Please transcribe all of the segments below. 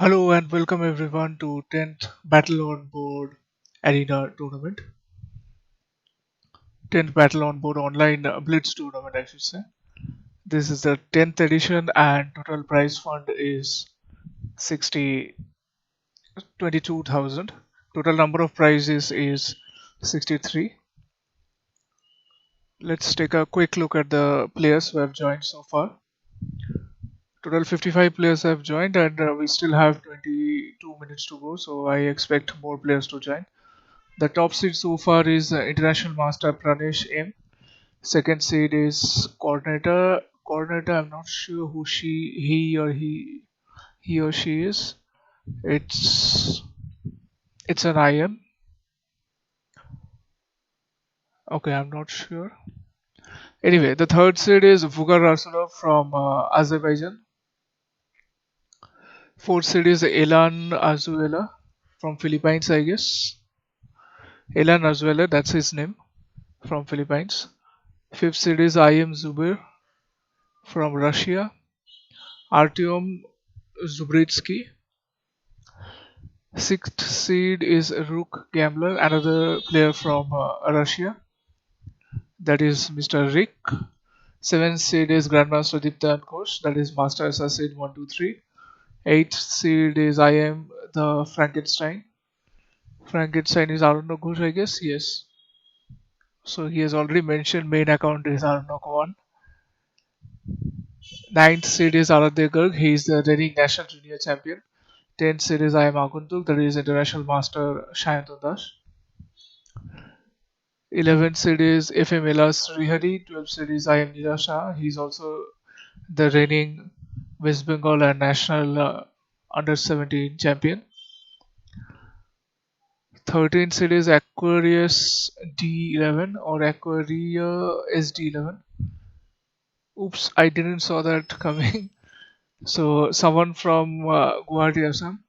Hello and welcome everyone to 10th Battle on Board Arena tournament. 10th Battle on Board online Blitz tournament, I should say. This is the 10th edition and total prize fund is 60 22,000. Total number of prizes is 63. Let's take a quick look at the players who have joined so far. Total 55 players have joined and we still have 22 minutes to go, so I expect more players to join. The top seed so far is International Master Pranesh M. Second seed is Coordinator. Coordinator, I'm not sure who he or she is. It's it's an IM. Okay, I'm not sure. Anyway, the third seed is Vugar Rasulov from Azerbaijan. Fourth seed is Elan Azuela from Philippines, I guess. Elan Azuela, that's his name, from Philippines. Fifth seed is IM Zubair from Russia. Artyom Zubritsky. Sixth seed is Rook Gambler, another player from Russia. That is Mr. Rick. Seventh seed is Grandmaster Dipta and Kosh. That is Master Assassin 123. Eighth seed is I am the Frankenstein. Frankenstein is Arunno Ghosh, I guess. Yes. So he has already mentioned main account is Arunno 1. Ninth seed is Aradhya Garg. He is the reigning national junior champion. 10th seed is I am Aguntuk. That is International Master Shayantan Das. 11th seed is FM Elas Srihari. 12th seed is I am Nira Shah. He is also the reigning West Bengal and national under 17 champion. 13th seed is Aquarius D11 or Aquaria SD11. Oops, I didn't saw that coming. So someone from Guwahati, Assam.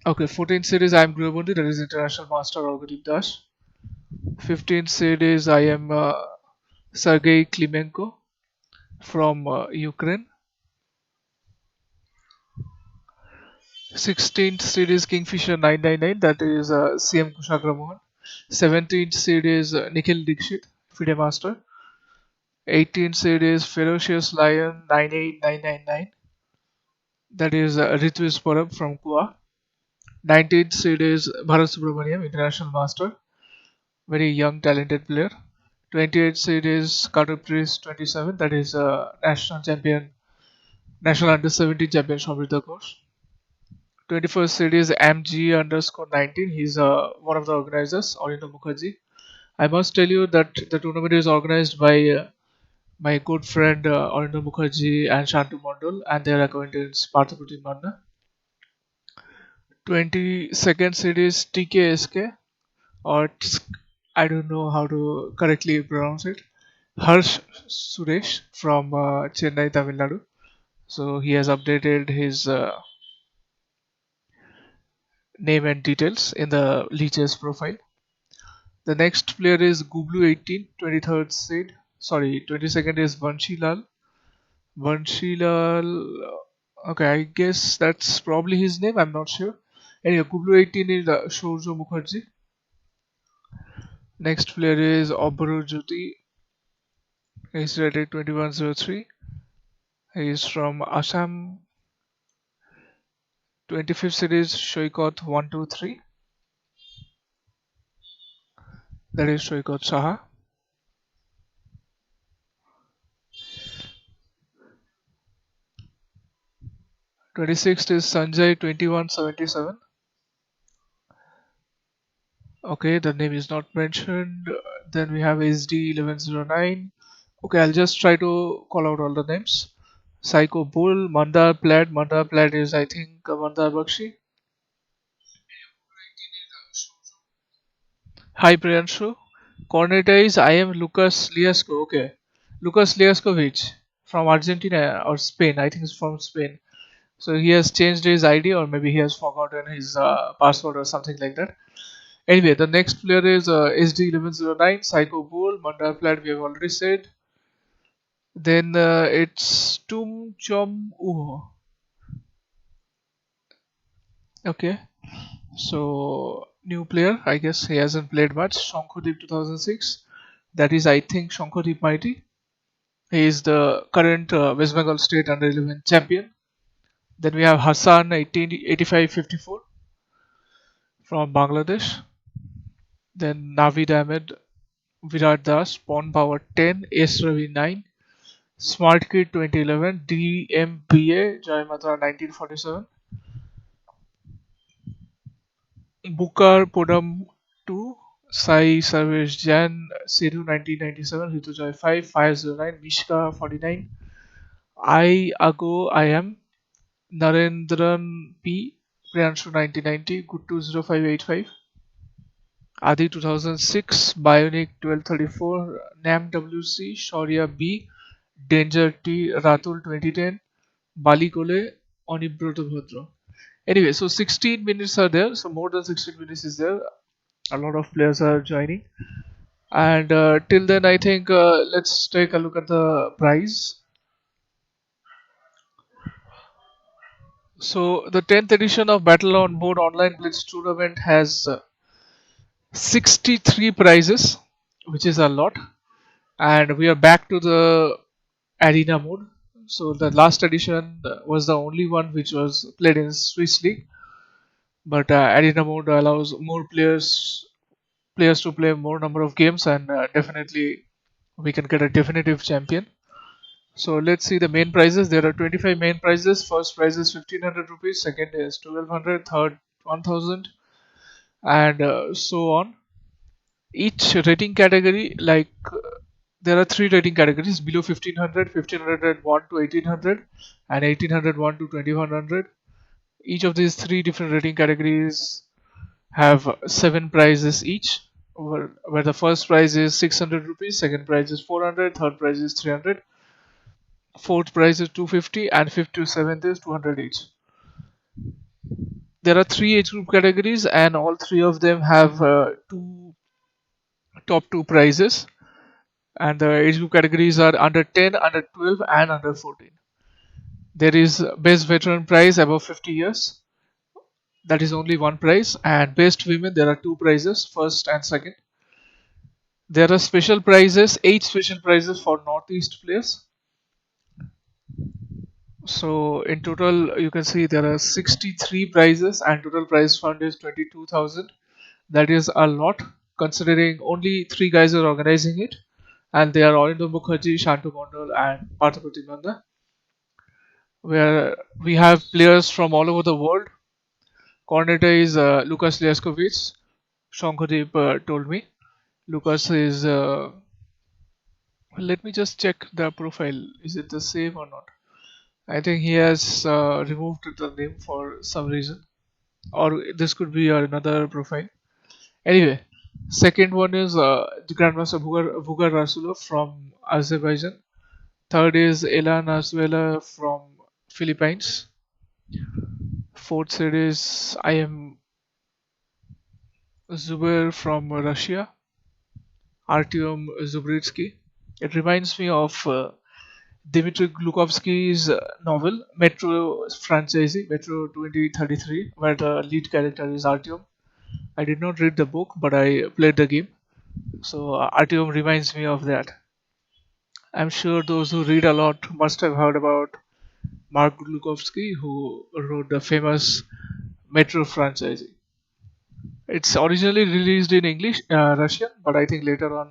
Okay, 14th seed is I am Gurubundu, that is International Master Orgadeep Das. 15th seed is I am Sergei Klimenko from Ukraine. 16th seed is Kingfisher 999, that is CM Kushagra Mohan. 17th seed is Nikhil Dixit, FIDE Master. 18th seed is Ferocious Lion 98999, that is Ritwis Parab from Goa. 19th seed is Bharat Subramaniam, International Master, very young talented player. 28th seed is Carter Priest 27, that is national champion, national under 17 champion Samrita Ghosh. 21st seed is MG underscore 19. He's one of the organizers, Arindam Mukherjee. I must tell you that the tournament is organized by my good friend Arindam Mukherjee and Santu Mondal and their acquaintance Partha, Pratim, Manna. 22nd seed is TKSK or I don't know how to correctly pronounce it. Harsh Suresh from Chennai, Tamil Nadu. So he has updated his name and details in the Leeches profile. The next player is Gublu 18, 23rd seed. Sorry, 22nd is Vanshilal. Vanshilal. Okay, I guess that's probably his name. I'm not sure. Anyway, Gublu 18 is Shoujo Mukherjee. Next player is Obaro Jyoti. He's rated 2103. He is from Assam. 25th seed is Shoikot 123. That is Shoikot Saha. 26th is Sanjay 2177. Okay, the name is not mentioned. Then we have SD 1109. Okay, I'll just try to call out all the names. Psycho Bull, Mandar Plaid. Mandar Plaid is, I think, Mandar Bakshi. Hi, Priyanshu. Corneta is I am Lucas Liasco. Okay, Lucas Liaskovich from Argentina or Spain. I think it's from Spain. So he has changed his ID or maybe he has forgotten his password or something like that. Anyway, the next player is SD1109, Psycho Bull, Mandar Plaid, we have already said. Then it's Tum Chom Uho. Okay, so new player. I guess he hasn't played much. Shankodip 2006. That is, I think, Shankodip Mighty. He is the current West Bengal State Under 11 champion. Then we have Hassan 1885-54 from Bangladesh. Then Navid Ahmed, Virat Das, Pawn Power 10, S Ravi 9, Smart Kid 2011, DMBA, Jai Mata 1947, Bukar Podam 2, Sai Sarvesh Jan, Seru 1997, Ritujoy 5, 509, Mishka 49, I Ago I am, Narendran P, Priyanshu 1990, Guttu 0585, Adi 2006, Bionic 1234, Nam WC, Shaurya B, Danger T, Ratul 2010, Bali Kole, Onibroto Bhadra. Anyway, so 16 minutes are there, so more than 16 minutes is there. A lot of players are joining, and till then, I think let's take a look at the prize. So, the 10th edition of Battle on Board Online Blitz tournament has 63 prizes, which is a lot, and we are back to the arena mode. So the last edition was the only one which was played in Swiss League, but arena mode allows more players to play more number of games, and definitely we can get a definitive champion. So let's see the main prizes. There are 25 main prizes. First prize is 1500 rupees, second is 1200, third 1000, and so on. Each rating category, there are three rating categories below 1500, 1501 to 1800, and 1801 to 2100. Each of these three different rating categories have seven prizes each, where the first prize is 600 rupees, second prize is 400, third prize is 300, fourth prize is 250, and fifth to seventh is 200 each. There are three age group categories, and all three of them have two top two prizes. And the age group categories are under 10, under 12, and under 14. There is best veteran prize above 50 years. That is only one prize, and best women there are two prizes, first and second. There are special prizes, 8 special prizes for Northeast players. So in total, you can see there are 63 prizes, and total prize fund is 22,000. That is a lot, considering only three guys are organizing it, and they are Arindam Mukherjee, Santu Mondal, and Partha Manna, where we have players from all over the world. Coordinator is Lucas Liaskovic. Shankadeep told me. Lucas is. Let me just check the profile. Is it the same or not? I think he has removed the name for some reason, or this could be another profile. Anyway, second one is the Grandmaster Vugar Rasulov from Azerbaijan. Third is Elan Azuela from Philippines. Fourth seed is I am Zubair from Russia. Artyom Zubritsky. It reminds me of Dmitry Glukovsky's novel Metro franchise, Metro 2033, where the lead character is Artyom. I did not read the book, but I played the game. So Artyom reminds me of that. I'm sure those who read a lot must have heard about Mark Glukovsky, who wrote the famous Metro franchise. It's originally released in English, Russian, but I think later on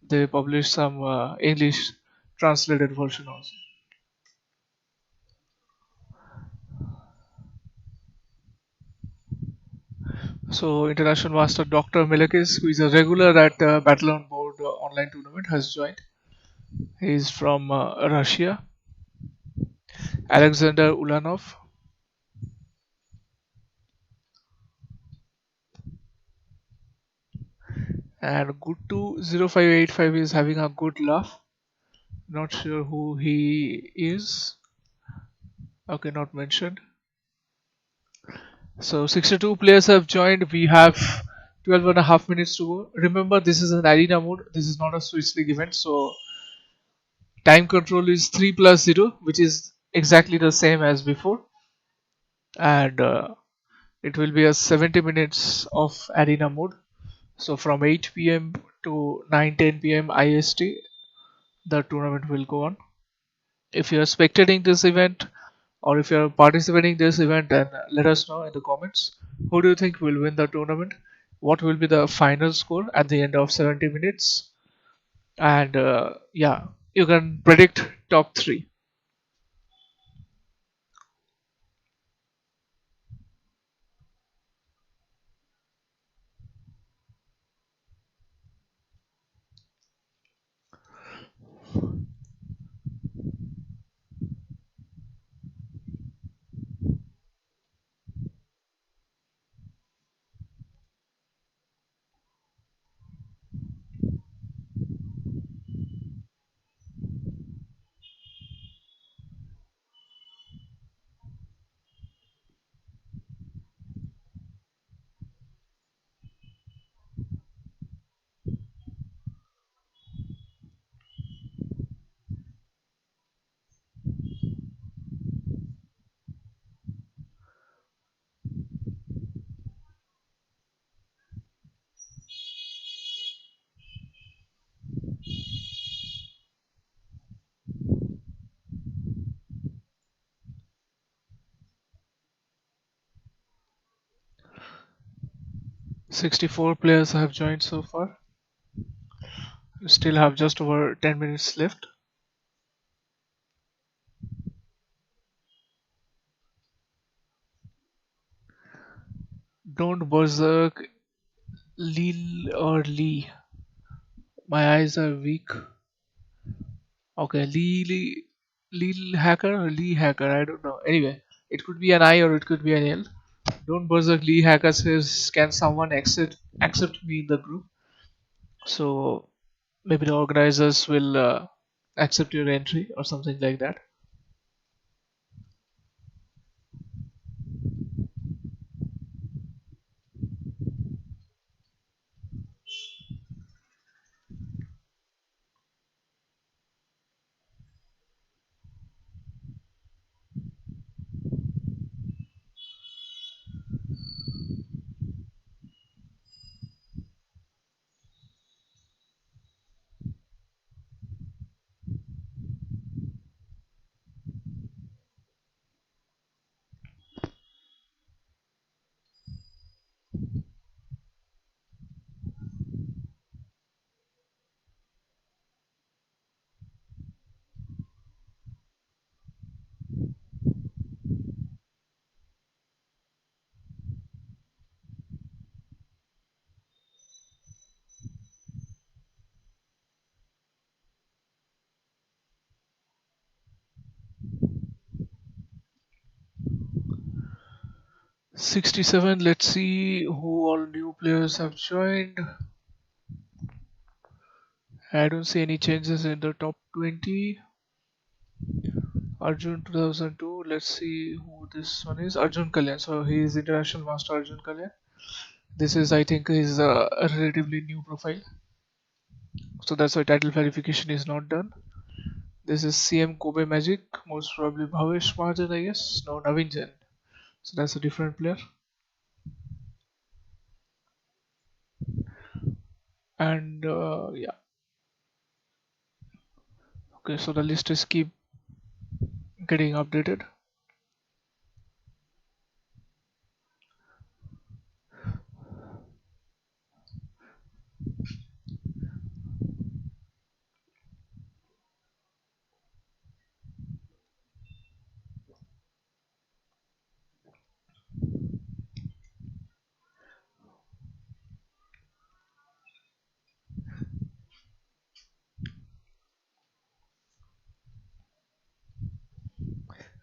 they published some English translated version also. So international master Dr. Milakis, who is a regular at Battle on Board online tournament, has joined. He is from Russia. Alexander Ulanov, and Guttu 0585 is having a good laugh. Not sure who he is. Okay, not mentioned. So 62 players have joined. We have 12 and a half minutes to go. Remember, this is an arena mode. This is not a Swiss League event. So time control is 3 plus 0, which is exactly the same as before. And It will be a 70 minutes of arena mode. So from 8 p.m. to 9:10 p.m. IST, the tournament will go on. If you are spectating this event or if you are participating in this event, then let us know in the comments. Who do you think will win the tournament? What will be the final score at the end of 70 minutes? And yeah, you can predict top three. 64 players have joined so far. We still have just over 10 minutes left. Don't berserk Lil or Lee. My eyes are weak. Okay, Lil Hacker or Lee Hacker, I don't know. Anyway, it could be an I or it could be an L. Don't berserk Lee Hacker says, can someone accept me in the group? So maybe the organizers will accept your entry or something like that. 67, let's see who all new players have joined. I don't see any changes in the top 20. Arjun 2002, let's see who this one is. Arjun Kalyan, so he is International Master Arjun Kalyan. This is, I think, his a relatively new profile. So that's why title verification is not done. This is CM Kobe Magic, most probably Bhavesh Mahajan, I guess. No, Navin Jain. So that's a different player. And yeah, okay, so the list is keep getting updated.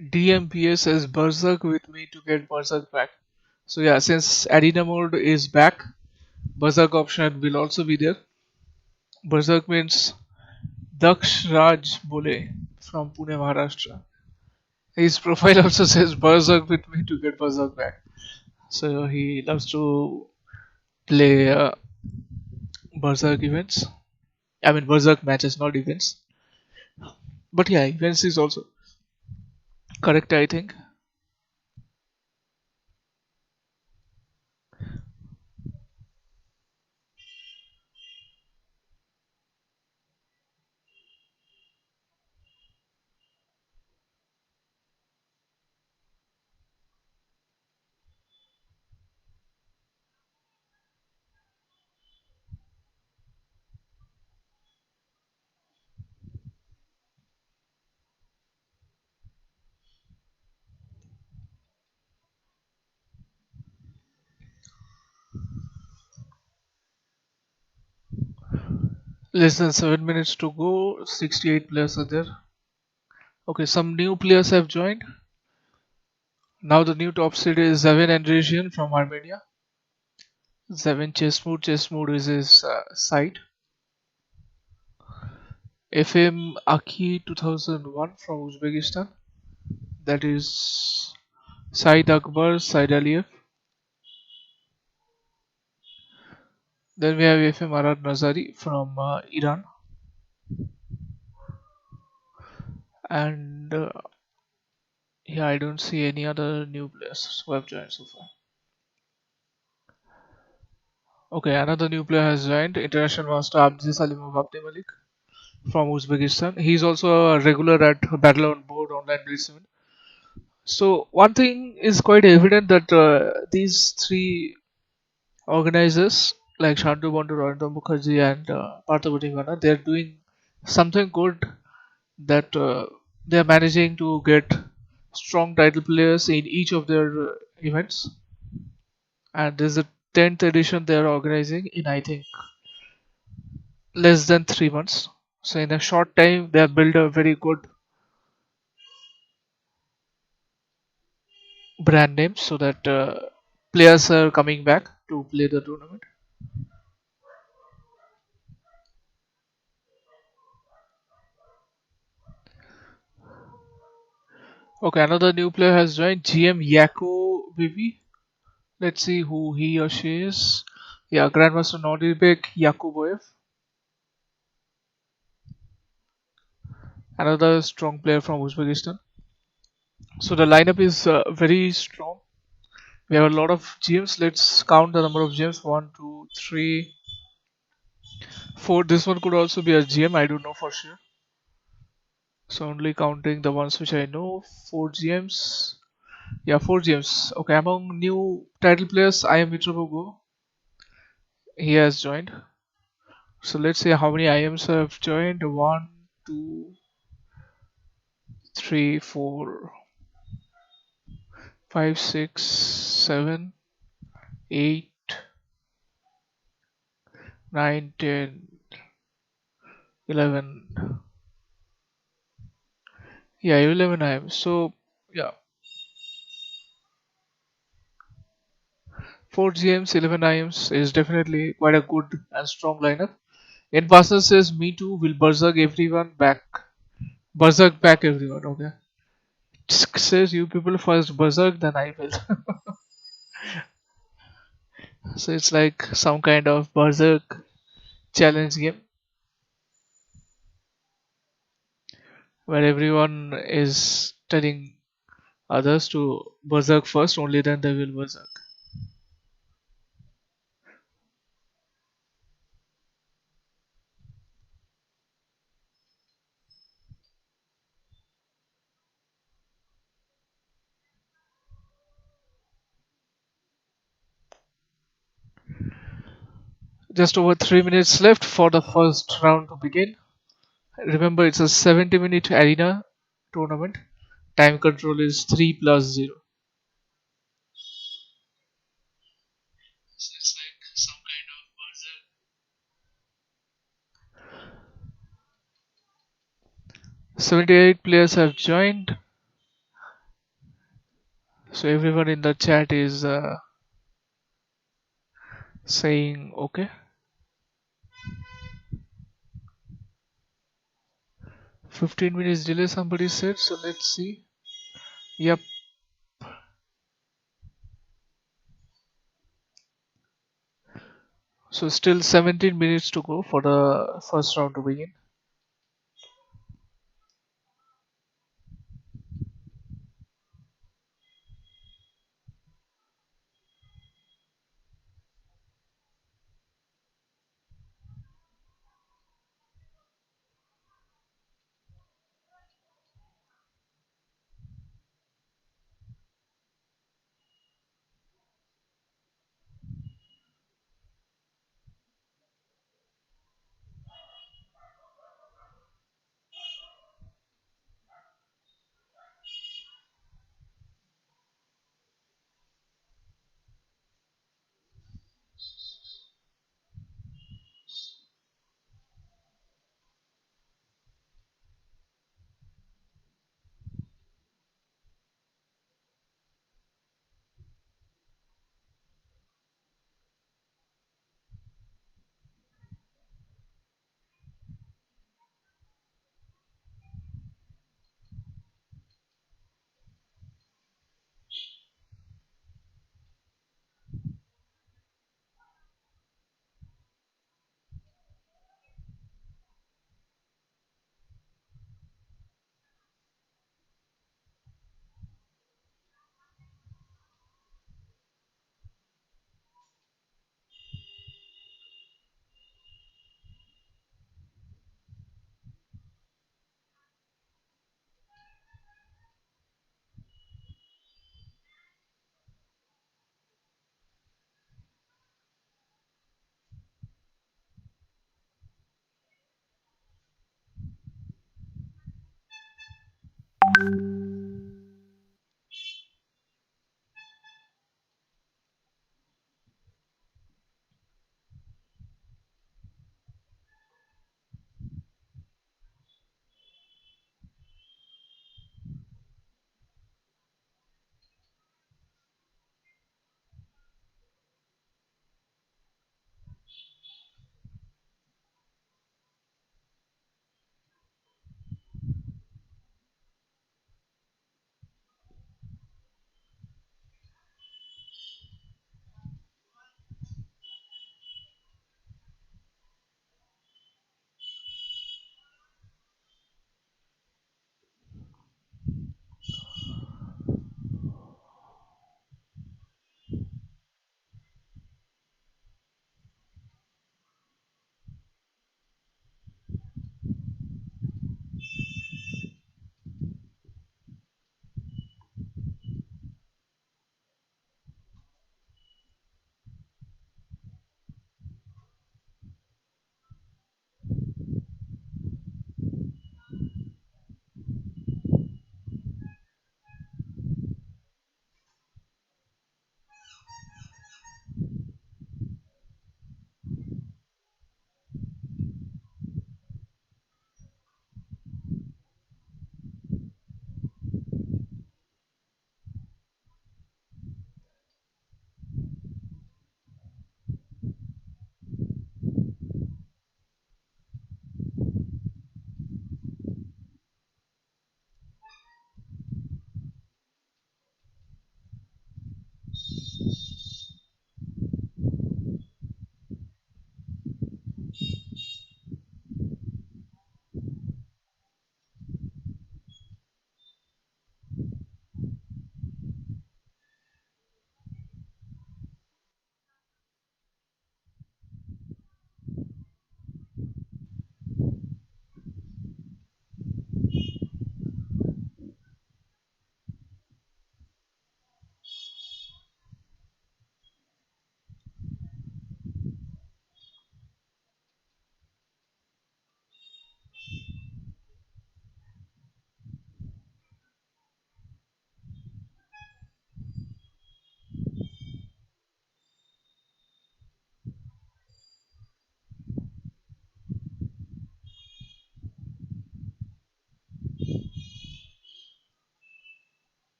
DMPS says Berserk with me to get Berserk back. So yeah, since Arena mode is back, Berserk option will also be there. Berserk means Daksh Raj Bole from Pune, Maharashtra. His profile also says Berserk with me to get Berserk back. So he loves to play Berserk events. I mean Berserk matches, not events. But yeah, events is also correct, I think. Less than 7 minutes to go. 68 players are there. Okay, some new players have joined. Now the new top seed is Zavin Andresian from Armenia. Zavin Chessmood is his site. FM Aki 2001 from Uzbekistan. That is Said Akbar, Said Aliyev. Then we have FM Arad Nazari from Iran. And yeah, I don't see any other new players who have joined so far. Okay, another new player has joined, International Master Abdi Salimov Abdi Malik from Uzbekistan. He's also a regular at Battle on Board Online Blitz. So one thing is quite evident that these three organizers like Shantu Bandu, Arindam Mukherjee and Partha, they're doing something good, that they're managing to get strong title players in each of their events. And this is the 10th edition they are organizing in, I think, less than 3 months. So in a short time they have built a very good brand name, so that players are coming back to play the tournament. Okay, another new player has joined, GM Yako Vivi. Let's see who he or she is. Yeah, Grandmaster Nordibek Yakuboev. Another strong player from Uzbekistan. So the lineup is very strong. We have a lot of GMs. Let's count the number of GMs. One, two, three, four. This one could also be a GM. I don't know for sure. So only counting the ones which I know. Four GMs. Yeah, four GMs. Okay, among new title players, I am Mitropogo. He has joined. So let's see how many IMs have joined. One, two, three, four, five, six, seven, eight, nine, 10, 11. Yeah, 11 IMs. So yeah, four GMs, 11 IMs is definitely quite a good and strong lineup. In person says me too will berserk everyone back. Berserk back everyone, okay. Says you people first berserk, then I will. So it's like some kind of berserk challenge game where everyone is telling others to berserk first, only then they will berserk. Just over 3 minutes left for the first round to begin. Remember, it's a 70-minute arena tournament. Time control is 3 plus 0. So it's like some kind of berserk. 78 players have joined. So everyone in the chat is saying okay. 15 minutes delay, somebody said. So let's see. Yep. So still 17 minutes to go for the first round to begin.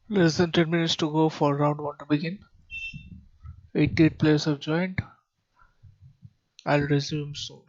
Less than 10 minutes to go for round 1 to begin. 88 players have joined. I'll resume soon.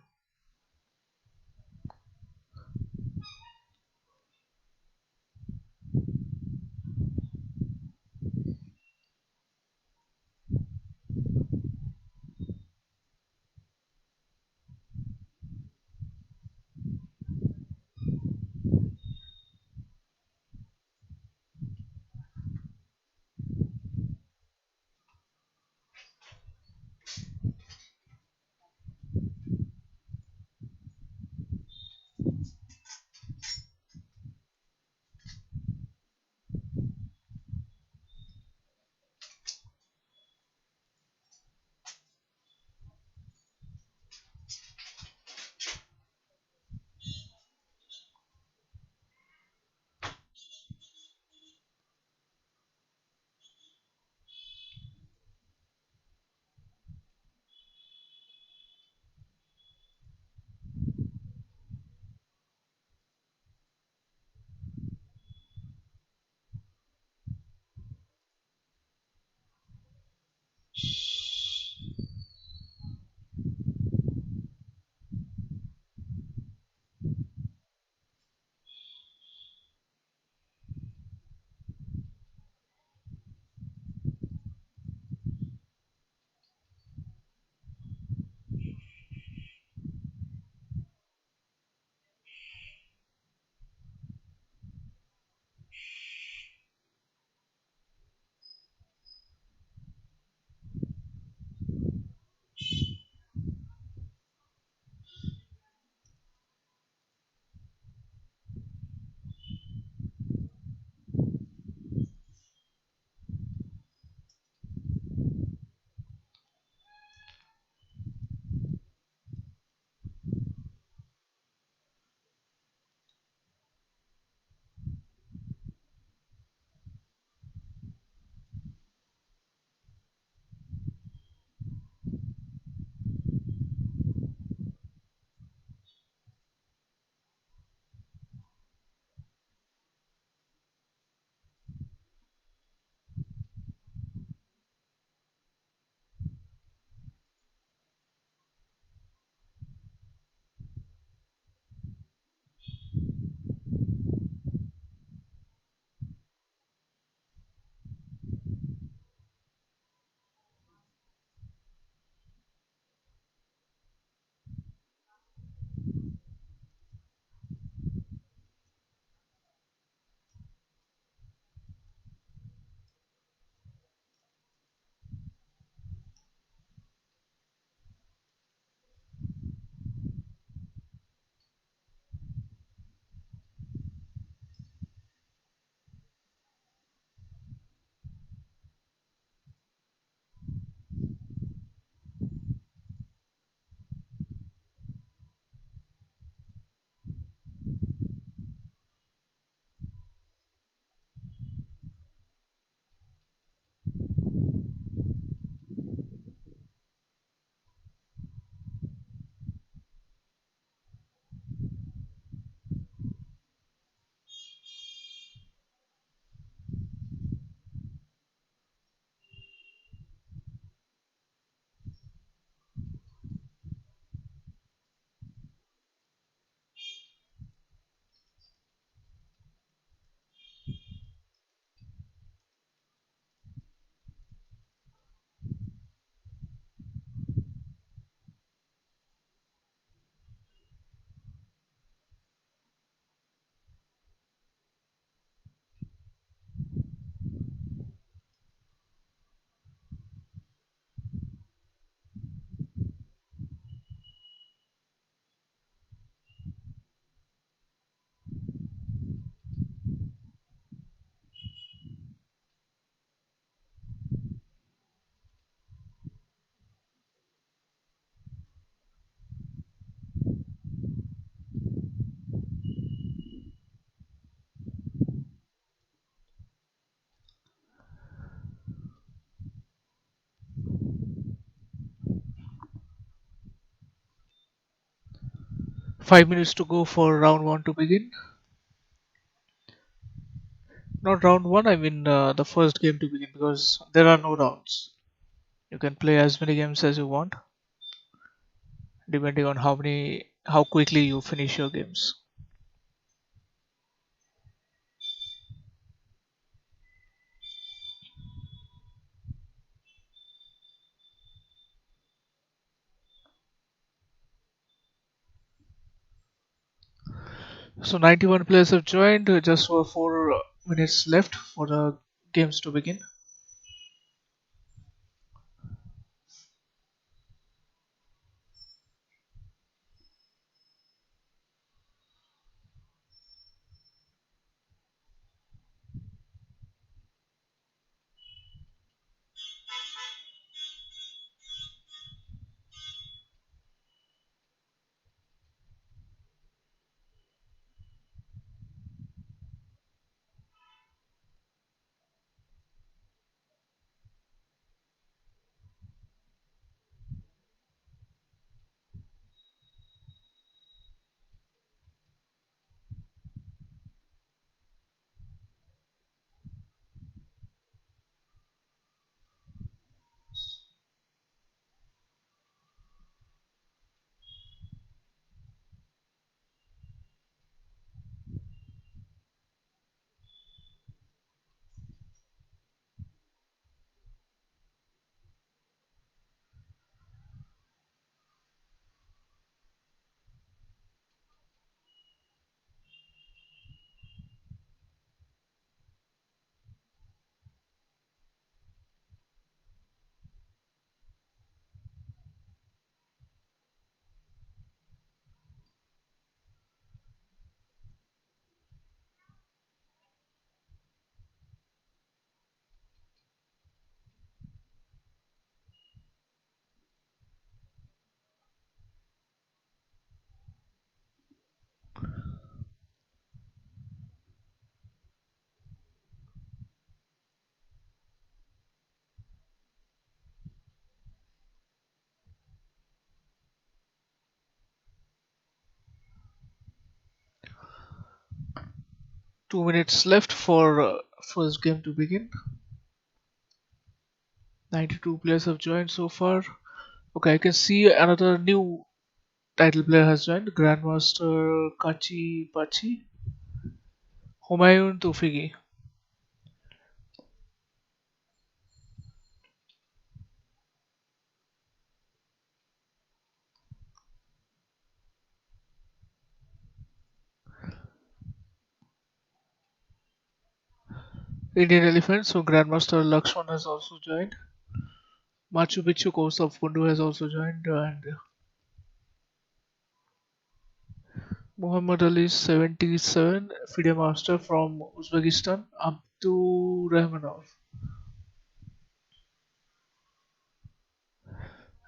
5 minutes to go for round 1 to begin. Not round one, I mean the first game to begin because there are no rounds. You can play as many games as you want, depending on how quickly you finish your games. So 91 players have joined, just for 4 minutes left for the games to begin. 2 minutes left for first game to begin. 92 players have joined so far. Okay, I can see another new title player has joined. Grandmaster Kachi Pachi. Humayun Tufigi. Indian Elephant, so Grandmaster Lakshman has also joined. Machu Picchu Course of Kundu has also joined, and Muhammad Ali 77, FIDE Master from Uzbekistan, Abdurrahmanov.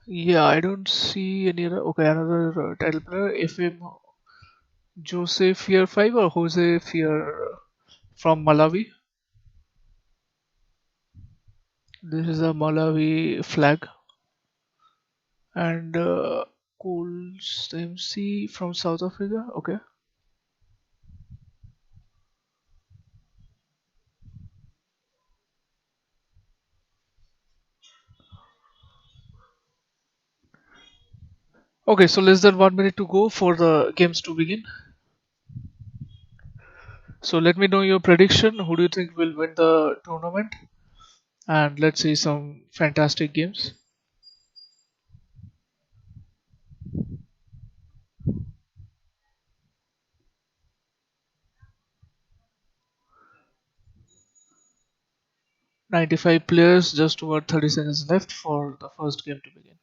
Yeah, I don't see any other. Okay, another title player, FM Jose Fear 5 or Jose Fear from Malawi. This is a Malawi flag. And Cool's MC from South Africa. Okay. Okay, so less than 1 minute to go for the games to begin. So let me know your prediction. Who do you think will win the tournament? And let's see some fantastic games. 95 players, just over 30 seconds left for the first game to begin.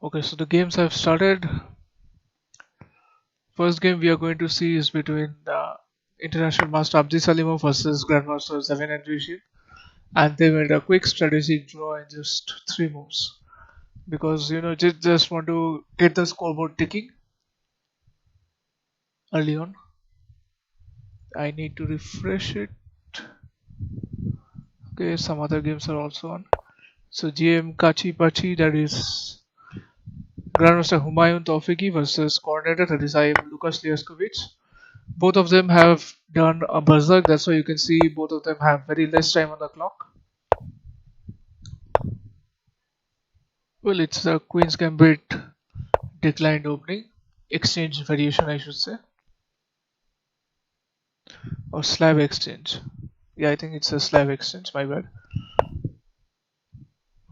Okay, so the games have started. First game we are going to see is between International Master Abdi Salimov versus Grandmaster Zavin and Rishi, and they made a quick strategic draw in just 3 moves because just want to get the scoreboard ticking early on. I need to refresh it. Okay, some other games are also on. So GM Kachi Pachi, that is Grandmaster Humayun Taufiki versus coordinator, that is I am Lucas Liaskovic. Both of them have done a berserk, that's why you can see both of them have very less time on the clock. Well, it's the Queen's Gambit declined opening, exchange variation, I should say, or slab exchange. Yeah, I think it's a slab exchange, my bad.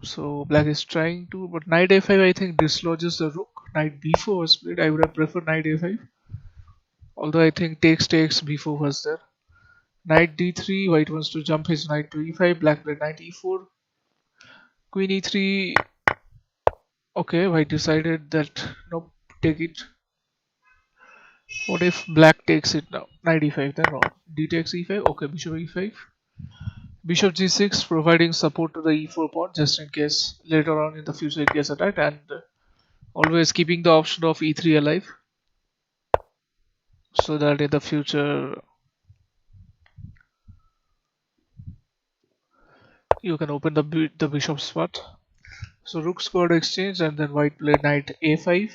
So black is trying to, but knight a5 I think dislodges the rook. Knight b4 was played. I would have preferred knight a5. Although I think takes b4 was there. Knight d3, white wants to jump his knight to e5. Black played knight e4. Queen e3. Okay, white decided that nope, take it. What if black takes it now? Knight e5 then wrong. D takes e5. Okay, bishop e5. Bishop g6 providing support to the e4 pawn just in case later on in the future it gets attacked, and always keeping the option of e3 alive so that in the future you can open the bishop spot. So rook squared exchange and then white played knight a5.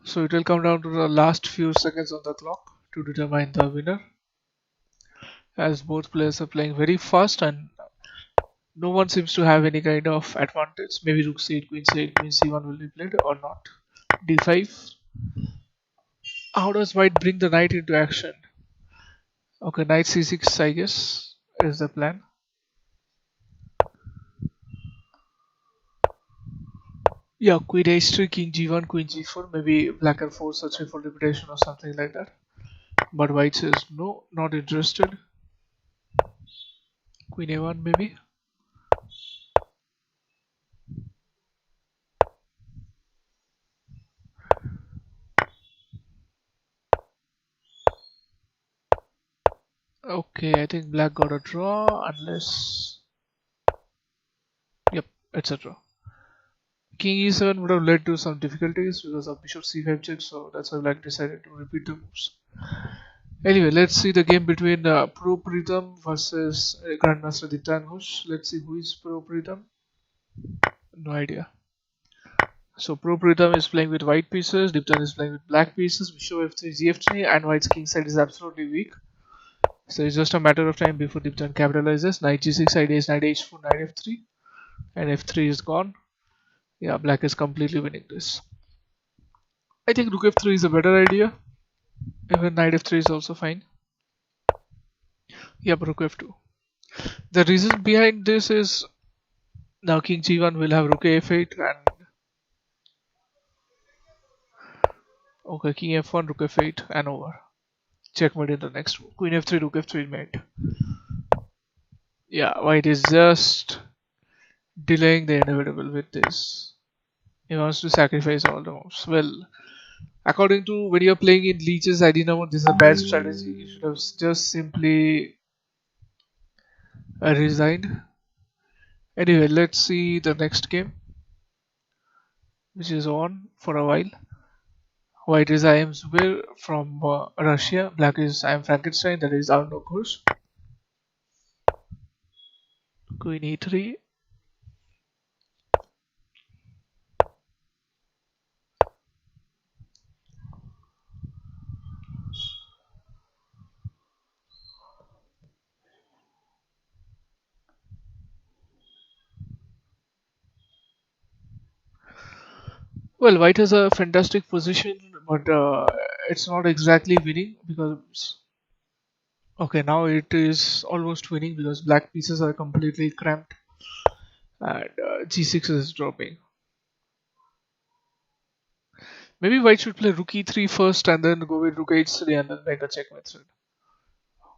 So it will come down to the last few seconds on the clock to determine the winner, as both players are playing very fast and no one seems to have any kind of advantage. Maybe rook c8, queen c1 will be played or not. d5. How does white bring the knight into action? Okay, knight c6 I guess is the plan. Yeah, queen h3, king g1, queen g4. Maybe black can force a 3-4 liquidation or something like that. But white says no, not interested. Queen a1 maybe. Okay, I think black got a draw unless. Yep, etc. King e7 would have led to some difficulties because of bishop c5 check, so that's why black decided to repeat the moves. Anyway, let's see the game between Pro Pritam versus Grandmaster Ditan Ghosh. Let's see who is Pro Pritam. No idea. So Pro Pritam is playing with white pieces, Diptan is playing with black pieces, bishop f3, gf3, and white's king side is absolutely weak. So it's just a matter of time before Diptan capitalizes. Knight g6, side is knight h4, knight f3, and f3 is gone. Yeah, black is completely winning this. I think rook f3 is a better idea. Even knight f3 is also fine. Yep, rook f2. The reason behind this is now king g1 will have rook f8 and okay, king f1, rook f8 and over. Checkmate in the next move. Queen f3, rook f3 mate. Yeah, white is just delaying the inevitable with this. He wants to sacrifice all the moves. Well, according to when you're playing in leeches, I didn't know this is a bad strategy. You should have just simply resigned. Anyway, let's see the next game, which is on for a while. White is I am Zubair from Russia. Black is I am Frankenstein. That is Arno course. Queen e3. Well, white has a fantastic position, but it's not exactly winning because okay, now it is almost winning because black pieces are completely cramped and g6 is dropping. Maybe white should play rook e3 first and then go with rook h3 and then make a checkmate threat.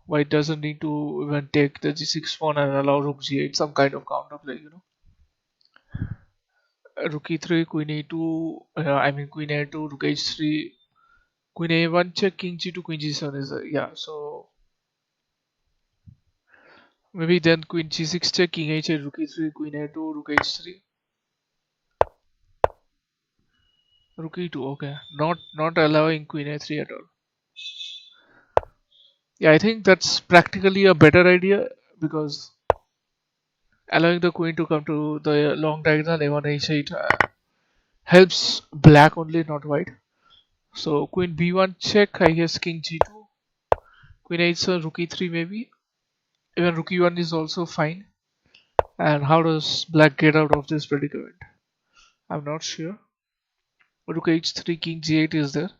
White doesn't need to even take the g6 pawn and allow rook g8, some kind of counterplay, Rook e3, queen e2, I mean queen a2, rook h3, queen a1 check, king g2, queen g7 is yeah. So maybe then queen g6 check, king h8, rook e3, queen a2, rook h3, rook e2. Okay, not allowing queen a3 at all. Yeah, I think that's practically a better idea because allowing the queen to come to the long diagonal a1 h8 helps black only, not white. So queen b1 check, I guess king g2, queen h7, rook e3 maybe. Even rook e1 is also fine. And how does black get out of this predicament? I'm not sure. Rook h3, king g8 is there.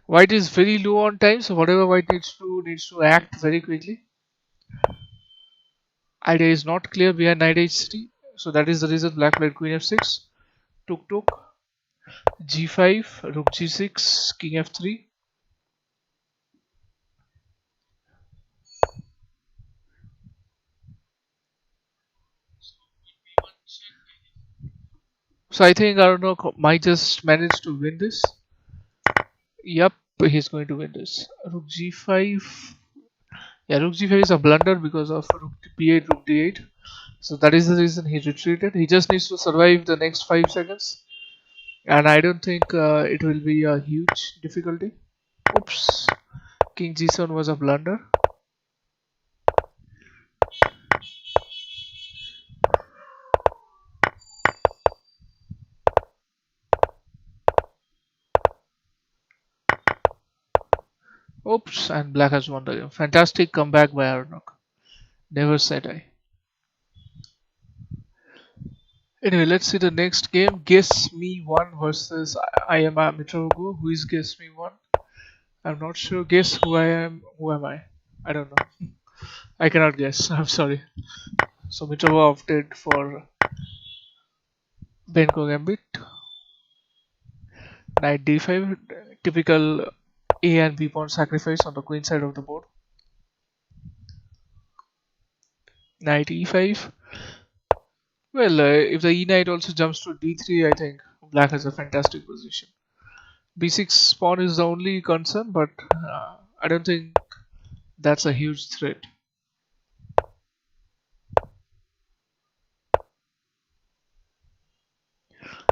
White is very low on time, so whatever white needs to act very quickly. Idea is not clear behind knight h3, so that is the reason black played queen f6, took g5, rook g6, king f3. So I think Arindam might just manage to win this. Yep, he's going to win this. Rook g5. Yeah, rook g5 is a blunder because of rook b8, rook d8. So that is the reason he retreated. He just needs to survive the next 5 seconds. And I don't think it will be a huge difficulty. Oops. King g7 was a blunder. Oops. And black has won the game. Fantastic comeback by Arnok. Never said I. Anyway, let's see the next game. Guess Me 1 versus I am a Mitrogo. Who is Guess Me 1? I'm not sure. Guess who I am. Who am I? I don't know. I cannot guess. I'm sorry. So Mitrogo opted for Benko Gambit. Knight d5. Typical A and B pawn sacrifice on the queen side of the board. Knight e5. Well, if the e knight also jumps to d3, I think black has a fantastic position. b6 pawn is the only concern, but I don't think that's a huge threat.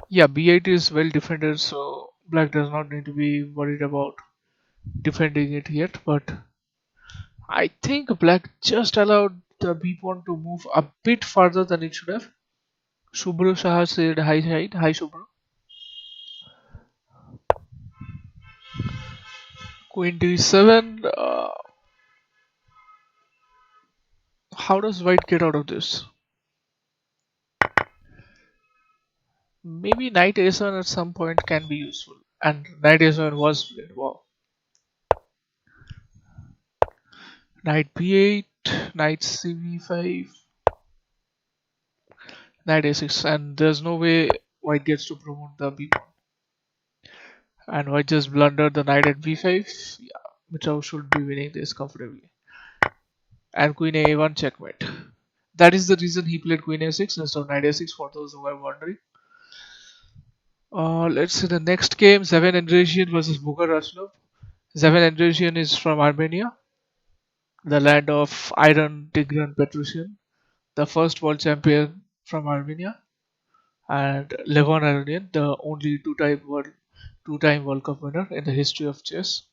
Yeah, b8 is well defended, so black does not need to be worried about defending it yet. But I think black just allowed the b pawn to move a bit farther than it should have. Shubhra Shah said hi Shubhra. Queen d7. How does white get out of this? Maybe knight a7 at some point can be useful. And knight a7 was played. Wow. Knight b8, knight cb5, knight a6, and there's no way white gets to promote the b pawn. And white just blundered the knight at b5. Yeah, Mitchell should be winning this comfortably. And queen a1 checkmate. That is the reason he played queen a6 instead of knight a6 for those who are wondering. Let's see the next game. Zeven Andresian versus Mukherjee. Zeven Andresian is from Armenia, the land of Iron Tigran Petrosian, the first world champion from Armenia, and Levon Aronian, the only two-time World Cup winner in the history of chess.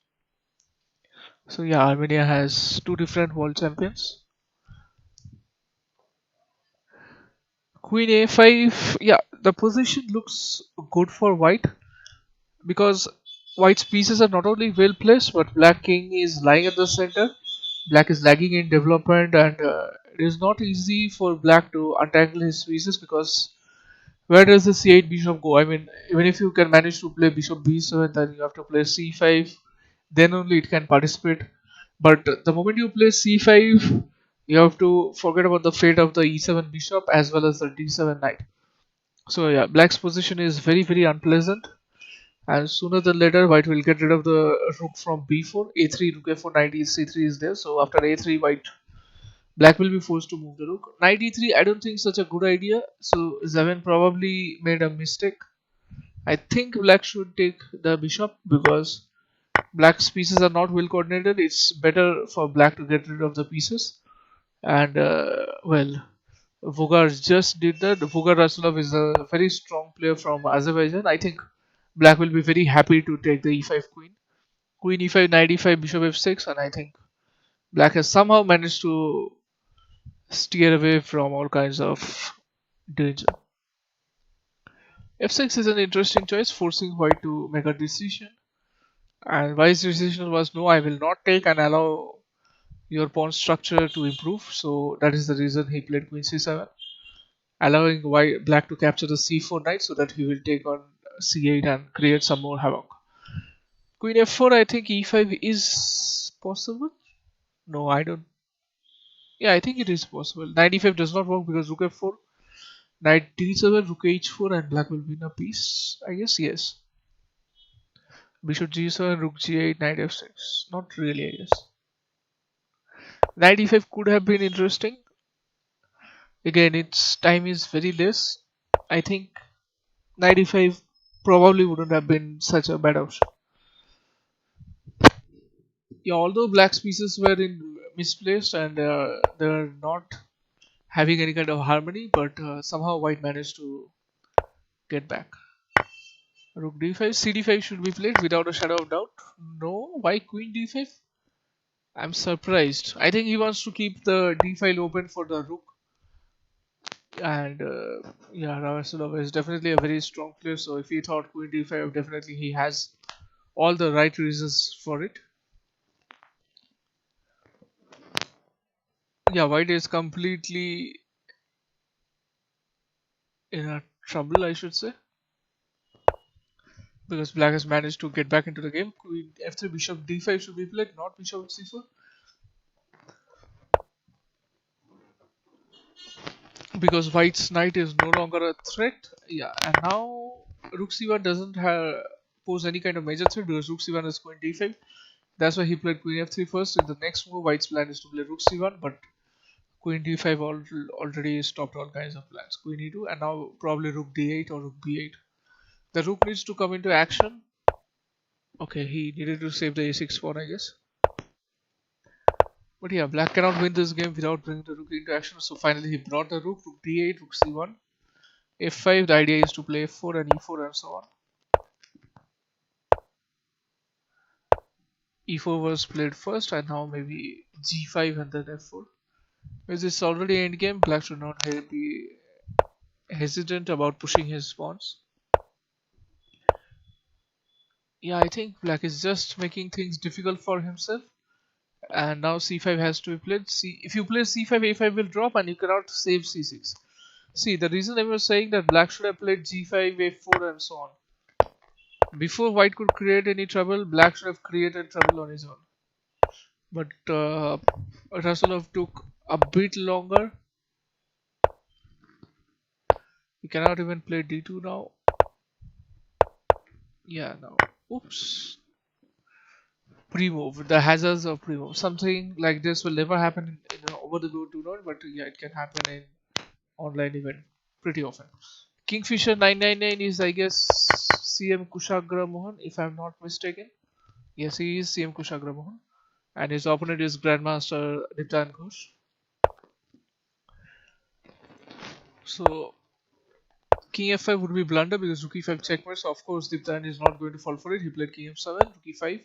So yeah, Armenia has two different world champions. Queen a5. Yeah, the position looks good for white because white's pieces are not only well placed, but black king is lying at the center. Black is lagging in development, and it is not easy for black to untangle his pieces because where does the c8 bishop go? I mean, even if you can manage to play bishop b7, then you have to play c5, then only it can participate. But the moment you play c5, you have to forget about the fate of the e7 bishop as well as the d7 knight. So yeah, black's position is very unpleasant, and sooner than later white will get rid of the rook from b4, a3, rook a4, knight c3 is there. So after a3, white Black will be forced to move the rook. Knight e3, I don't think such a good idea. So Zeven probably made a mistake. I think black should take the bishop because black's pieces are not well coordinated. It's better for black to get rid of the pieces. And well, Vugar just did that. Vugar Rasulov is a very strong player from Azerbaijan. I think black will be very happy to take the e5 queen. Queen e5, knight e5, bishop f6, and I think black has somehow managed to steer away from all kinds of danger. f6 is an interesting choice, forcing white to make a decision. And white's decision was no, I will not take and allow your pawn structure to improve. So that is the reason he played queen c7, allowing white black to capture the c4 knight so that he will take on c8 and create some more havoc. Queen f4, I think e5 is possible. No, I don't. Yeah, I think it is possible. Knight e5 does not work because rook f4, knight d7, rook h4, and black will win a piece. I guess yes. Bishop g7, rook g8, knight f6. Not really, I guess. Knight e5 could have been interesting. Again, its time is very less. I think knight e5 probably wouldn't have been such a bad option. Yeah, although black's pieces were in misplaced and they're not having any kind of harmony, but somehow white managed to get back. Rook d5, cd5 should be played without a shadow of doubt. No, why queen d5? I'm surprised. I think he wants to keep the d file open for the rook. And yeah, Ravasulova is definitely a very strong player. So if he thought queen d5, definitely he has all the right reasons for it. Yeah, white is completely in a trouble, I should say, because black has managed to get back into the game. Queen f3, bishop d5 should be played, not bishop c4. Because white's knight is no longer a threat. Yeah, and now rook c1 doesn't pose any kind of major threat because rook c1 is queen d5. That's why he played queen f3 first. In the next move, white's plan is to play rook c1, but queen d5 already stopped all kinds of plans. Queen e2, and now probably rook d8 or rook b8. The rook needs to come into action. Okay, he needed to save the a6 pawn, I guess. But yeah, black cannot win this game without bringing the rook into action. So finally, he brought the rook d8, rook c1, f5. The idea is to play f4 and e4 and so on. e4 was played first, and now maybe g5 and then f4. Because it's already endgame, black should not be hesitant about pushing his pawns. Yeah, I think black is just making things difficult for himself. And now c5 has to be played. If you play c5, a5 will drop and you cannot save c6. See, the reason I was saying that black should have played g5, a4 and so on. Before white could create any trouble, black should have created trouble on his own. But Rasulov took a bit longer. He cannot even play d2 now. Yeah, now. Oops. Pre-move. The hazards of pre-move. Something like this will never happen in an over-the-board tournament, but yeah, it can happen in online event pretty often. Kingfisher 999 is, I guess, CM Kushagra Mohan, if I'm not mistaken. Yes, he is CM Kushagra Mohan. And his opponent is Grandmaster Diptan Ghosh. So, King f5 would be blunder because rook e5 checkmate. So, of course, Diptan is not going to fall for it. He played King f7, rook e5.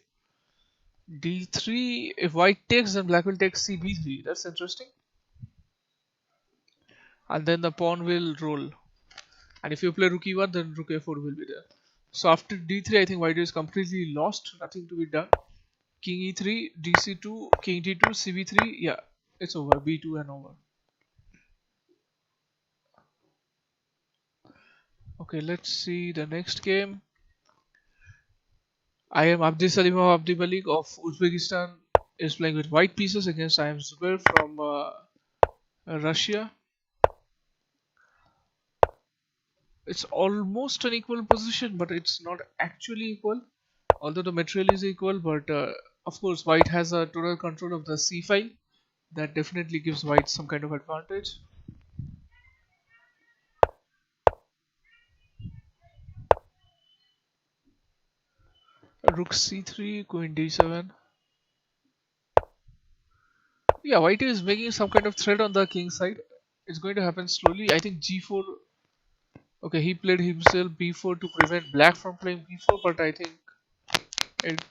d3. If white takes, then black will take cb3. That's interesting. And then the pawn will roll. And if you play rook e1, then rook a4 will be there. So after d3, I think white is completely lost. Nothing to be done. King e3, dc2, king d2, cb3. Yeah, it's over. b2 and over. Okay, let's see the next game. I am Abdi Salimov Abdi Malik of Uzbekistan is playing with white pieces against I am Zubair from Russia. It's almost an equal position, but it's not actually equal. Although the material is equal, but of course white has a total control of the c file. That definitely gives white some kind of advantage. Rook c3, queen d7. Yeah, white is making some kind of threat on the king side. It's going to happen slowly. I think g4. Okay, he played himself b4 to prevent black from playing b4, but I think it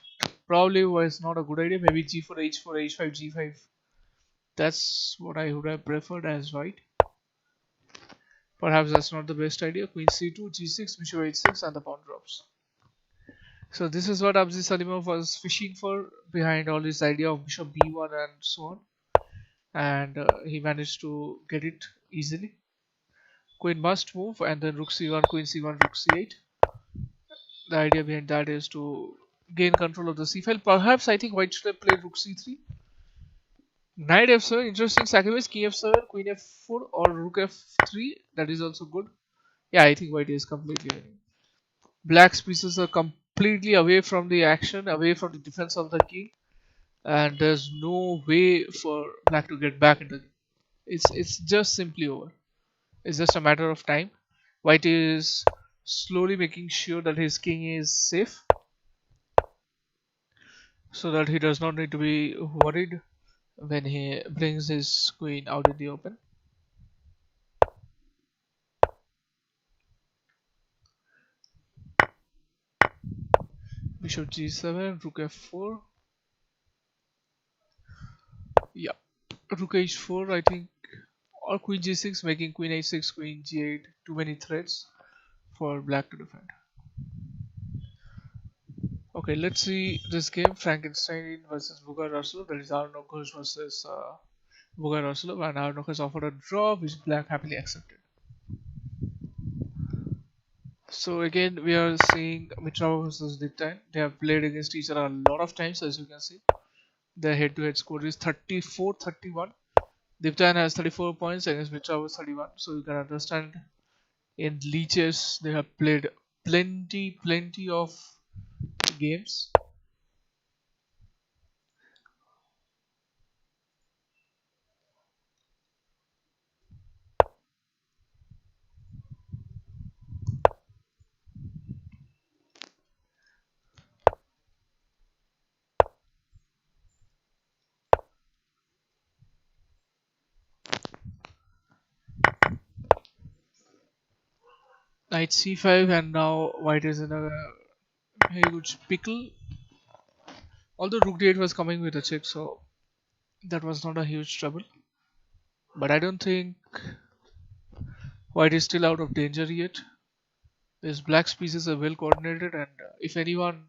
probably was not a good idea. Maybe g4, h4, h5, g5. That's what I would have preferred as white. Perhaps that's not the best idea. Queen c2, g6, bishop h6, and the pawn drops. So this is what Abzi Salimov was fishing for behind all this idea of bishop b1 and so on, and he managed to get it easily. Queen must move, and then rook c1, queen c1, rook c8. The idea behind that is to gain control of the c file. Perhaps I think white should have played rook c3. Knight f7, interesting sacrifice. King f7, queen f4, or rook f3. That is also good. Yeah, I think white is completely winning. Black's pieces are completely away from the action, away from the defense of the king, and there's no way for black to get back into the game. It's just simply over. It's just a matter of time. White is slowly making sure that his king is safe, so that he does not need to be worried when he brings his queen out in the open. Bishop g7, rook f4. Yeah, rook h4, I think, or queen g6, making queen h6, queen g8. Too many threats for black to defend. Okay, let's see this game: Frankenstein versus Bugar Rasulov. That is Arindam versus Bugar Rasulov, and Arindam has offered a draw, which black happily accepted. So again, we are seeing Mitrava versus Diptain. They have played against each other a lot of times, as you can see. Their head-to-head score is 34-31. Diptain has 34 points against Mitrava 31. So you can understand, in leeches they have played plenty of games. Knight c5, and now white is in a huge pickle. Although rook d8 was coming with a check, so that was not a huge trouble. But I don't think white is still out of danger yet. This black's pieces are well coordinated, and if anyone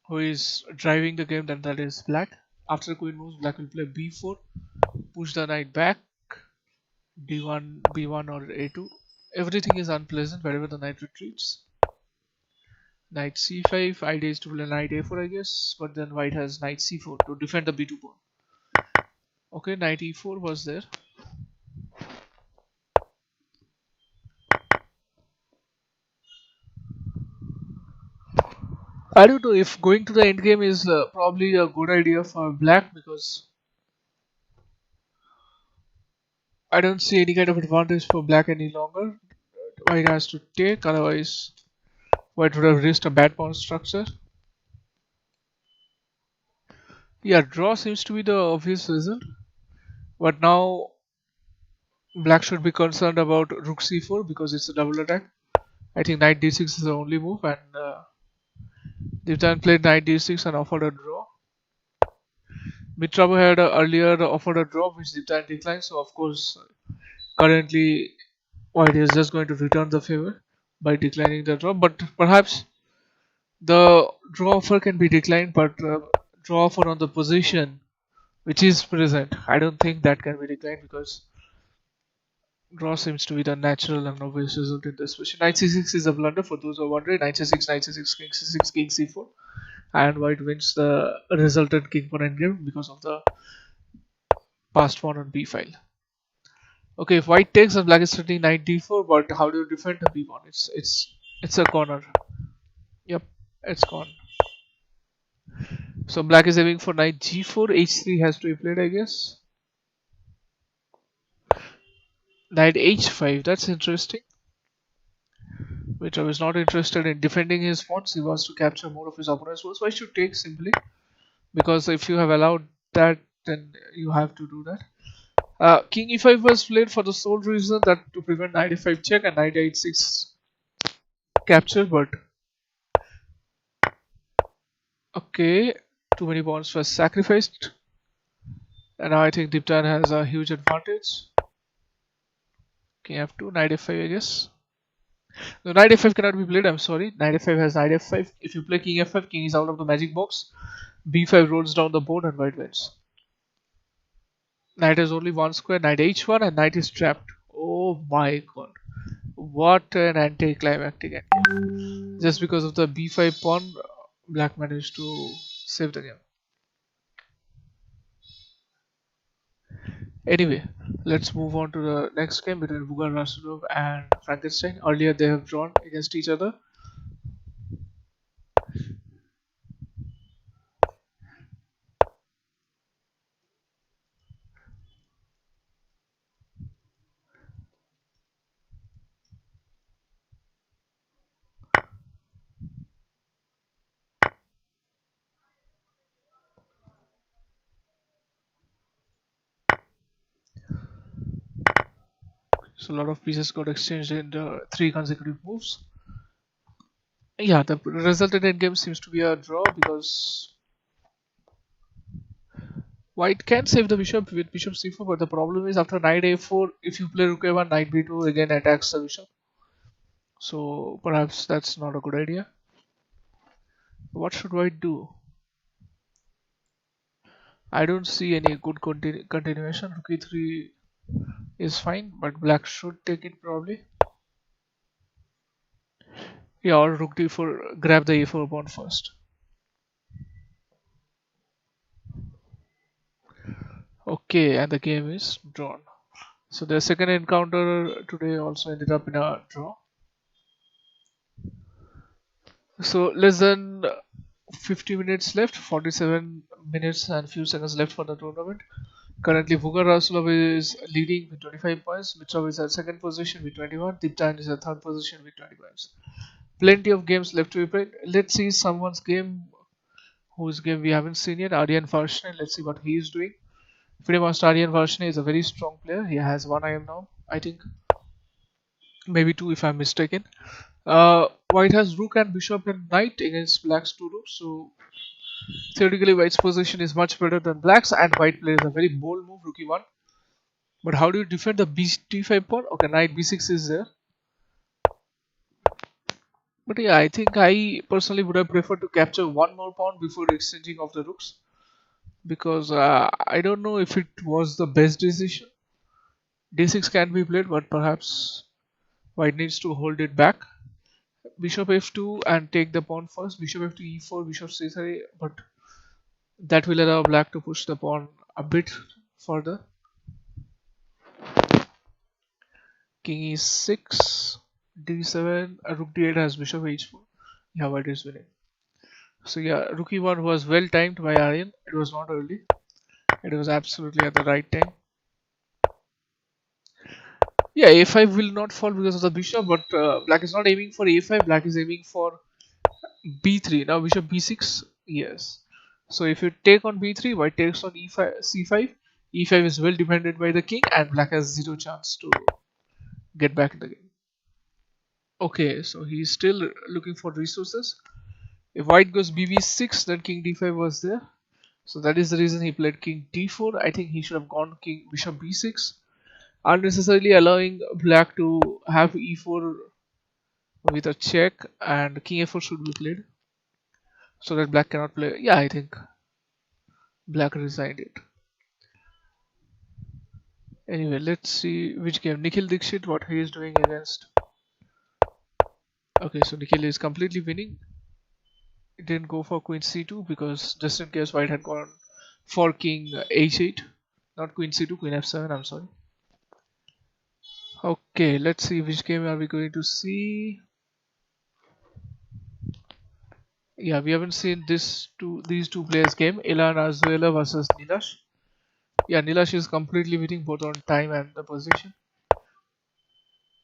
who is driving the game, then that is black. After the queen moves, black will play b4, push the knight back, d1, b1, or a2. Everything is unpleasant wherever the knight retreats. Knight c5, idea is to play knight a4, I guess, but then white has knight c4 to defend the b2 pawn. Okay, knight e4 was there. I don't know if going to the endgame is probably a good idea for black, because I don't see any kind of advantage for black any longer. White has to take, otherwise white would have risked a bad pawn structure. Yeah, draw seems to be the obvious result, but now black should be concerned about rook c4 because it's a double attack. I think knight d6 is the only move, and Divtan played knight d6 and offered a draw. Mitrava had earlier offered a draw, which Divtan declined, so of course currently white is just going to return the favor by declining the draw. But perhaps the draw offer can be declined, but draw offer on the position which is present, I don't think that can be declined, because draw seems to be the natural and obvious result in this position. Knight c6 is a blunder for those who are wondering. Knight c6, knight c6, king c6, king c4, and white wins the resultant king pawn endgame because of the passed pawn on b file. Okay, if white takes, and black is threatening knight d4, but how do you defend the b pawn? It's a corner. Yep, it's gone. So black is aiming for knight g4, h3 has to be played, I guess. Knight h5, that's interesting. Which I was not interested in defending his pawns. He wants to capture more of his opponent's pawns. So I should take simply, because if you have allowed that, then you have to do that. King e5 was played for the sole reason that to prevent knight e5 check and knight h6 capture, but okay, too many pawns were sacrificed, and now I think Diptan has a huge advantage. King f2, knight f5, I guess. No, knight f5 cannot be played. I'm sorry. Knight f5 has knight f5. If you play king f5, king is out of the magic box. b5 rolls down the board and white wins. Knight has only one square. Knight h1 and knight is trapped. Oh my god. What an anticlimactic ending. Just because of the b5 pawn, black managed to save the game. Anyway, let's move on to the next game between Bugar Rasulov and Frankenstein. Earlier they have drawn against each other. So a lot of pieces got exchanged in the 3 consecutive moves. Yeah, the resultant endgame seems to be a draw because white can save the bishop with bishop c4, but the problem is after knight a4, if you play rook a1, knight b2 again attacks the bishop. So perhaps that's not a good idea. What should white do? I don't see any good continuation. Rook e3 is fine, but black should take it probably. Yeah, or rook d4, grab the a4 pawn first. Okay, and the game is drawn. So the second encounter today also ended up in a draw. So less than 50 minutes left, 47 minutes and few seconds left for the tournament. Currently, Vugar Rasulov is leading with 25 points. Mitrov is at second position with 21. Diptan is at third position with 20 points. Plenty of games left to be played. Let's see someone's game whose game we haven't seen yet. Aryan Varshney. Let's see what he is doing. FIDE Master Aryan Varshney is a very strong player. He has one IM now, I think. Maybe two if I'm mistaken. White has rook and bishop and knight against black's two rooks. So theoretically, white's position is much better than black's, and white plays a very bold move, rook e1. But how do you defend the b5 pawn? Okay, knight b6 is there. But yeah, I think I personally would have preferred to capture one more pawn before exchanging of the rooks. Because I don't know if it was the best decision. d6 can be played, but perhaps white needs to hold it back. Bishop f2 and take the pawn first. Bishop f2, e4, bishop c3, but that will allow black to push the pawn a bit further. King e6, d7, rook d8 has bishop h4. Yeah, white is winning. So yeah, rook e1 was well timed by Aryan. It was not early. It was absolutely at the right time. Yeah, a5 will not fall because of the bishop, but black is not aiming for a5. Black is aiming for b3. Now bishop b6. Yes. So if you take on b3, white takes on e5, c5. e5 is well defended by the king, and black has zero chance to get back in the game. Okay, so he's still looking for resources. If white goes bb6, then king d5 was there. So that is the reason he played king d4. I think he should have gone king bishop b6, unnecessarily allowing black to have e4 with a check, and king f4 should be played so that black cannot play. Yeah, I think black resigned it. Anyway, let's see which game. Nikhil Dixit, what he is doing against. Okay, so Nikhil is completely winning. It didn't go for queen c2 because just in case white had gone for king h8, not queen c2, queen f7. I'm sorry. Okay, let's see which game are we going to see. Yeah, we haven't seen these two players game. Ilan Azuela versus Nilash. Yeah, Nilash is completely winning both on time and the position.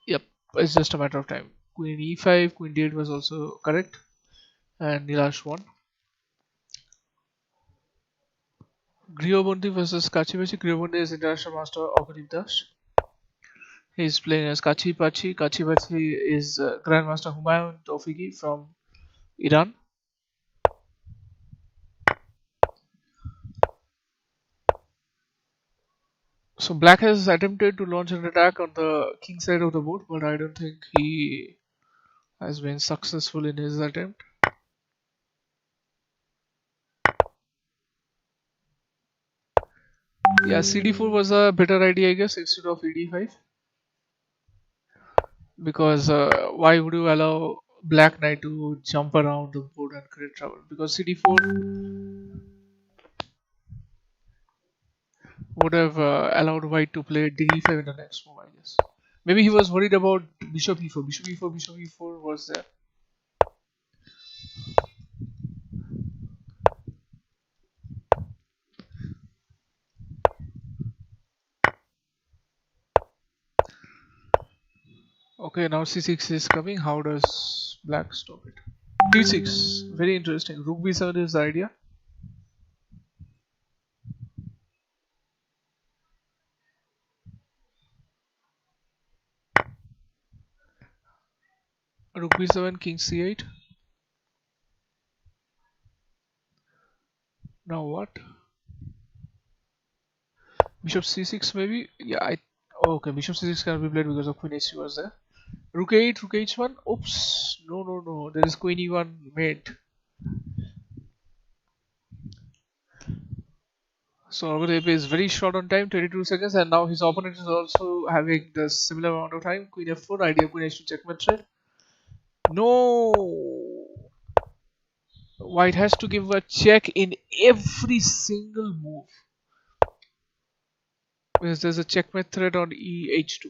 Yep, it's just a matter of time. Queen e5, queen d8 was also correct, and Nilash won. Gryobonti versus Kachibachi. Gryobonti is international master Okarim Das. He's playing as Kachibachi. Kachibachi is Grandmaster Humayun Tofigi from Iran. So Black has attempted to launch an attack on the king side of the board, but I don't think he has been successful in his attempt. Yeah, CD4 was a better idea, I guess, instead of ED5. Because why would you allow Black Knight to jump around the board and create trouble? Because CD4 would have allowed White to play D5 in the next move, I guess. Maybe he was worried about Bishop E4. Bishop E4, Bishop E4 was there. Okay, now C6 is coming. How does Black stop it? D6, very interesting. Rook B7 is the idea. Rook B7, King C8. Now what? Bishop C6 maybe? Yeah, okay, Bishop C6 cannot be played because of Queen H2 was there. Rook 8, Rook H1. Oops, no. There is Queen E1 mate. So Aurangzeb is very short on time, 22 seconds, and now his opponent is also having the similar amount of time. Queen F4, idea Queen H2 checkmate threat. No! White has to give a check in every single move. Because there's a checkmate threat on EH2.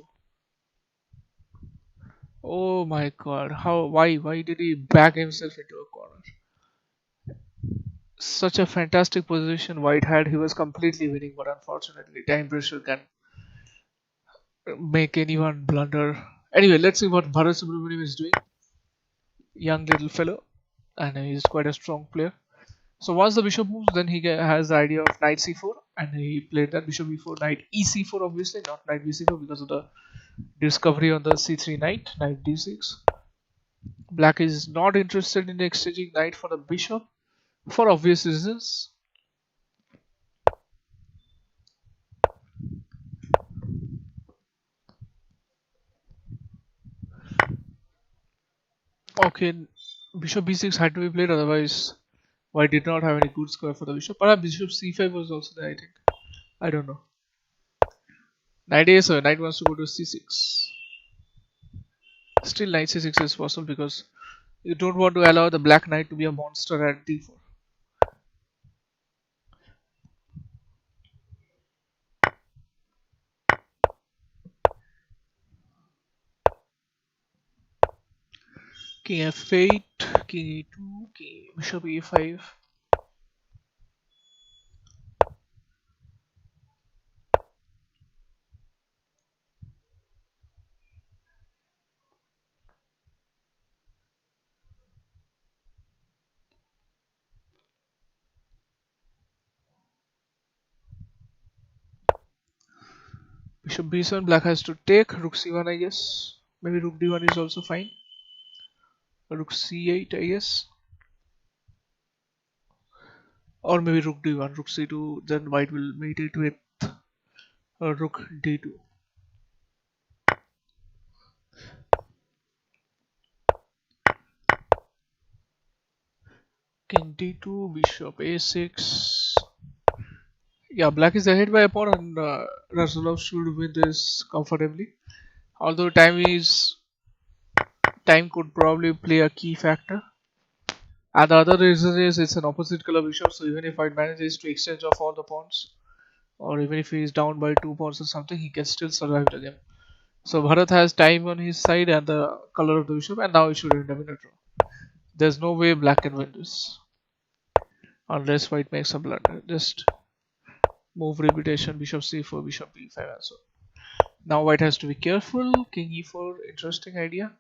Oh my god, why did he back himself into a corner? Such a fantastic position White had, he was completely winning, but unfortunately time pressure can make anyone blunder. Anyway, let's see what Bharat Subramaniam is doing. Young little fellow, and he's quite a strong player. So once the bishop moves, then he has the idea of knight c4, and he played that bishop e4, knight ec4, obviously not knight b4 because of the discovery on the c3 knight, knight d6. Black is not interested in exchanging knight for the bishop for obvious reasons. Okay, bishop b6 had to be played, otherwise White did not have any good square for the bishop. Perhaps bishop c5 was also there, I think. I don't know. Knight a7, knight wants to go to c6. Still knight c6 is possible because you don't want to allow the black knight to be a monster at d4. King f8, king e2, king bishop e5. Bishop b7, black has to take. Rook c1, I guess. Maybe rook d1 is also fine. Rook c8, I guess. Or maybe rook d1, rook c2, then white will mate it with rook d2. King d2, bishop a6. Yeah, black is ahead by a pawn, and Razulov should win this comfortably. Although time could probably play a key factor. And the other reason is it's an opposite color bishop, so even if White manages to exchange off all the pawns, or even if he is down by 2 pawns or something, he can still survive the game. So Bharat has time on his side and the color of the bishop, and now he should end up in a draw. There's no way black can win this unless White makes a blunder. Just move repetition, bishop c4, bishop b5, and so on. Now white has to be careful. King e4, interesting idea.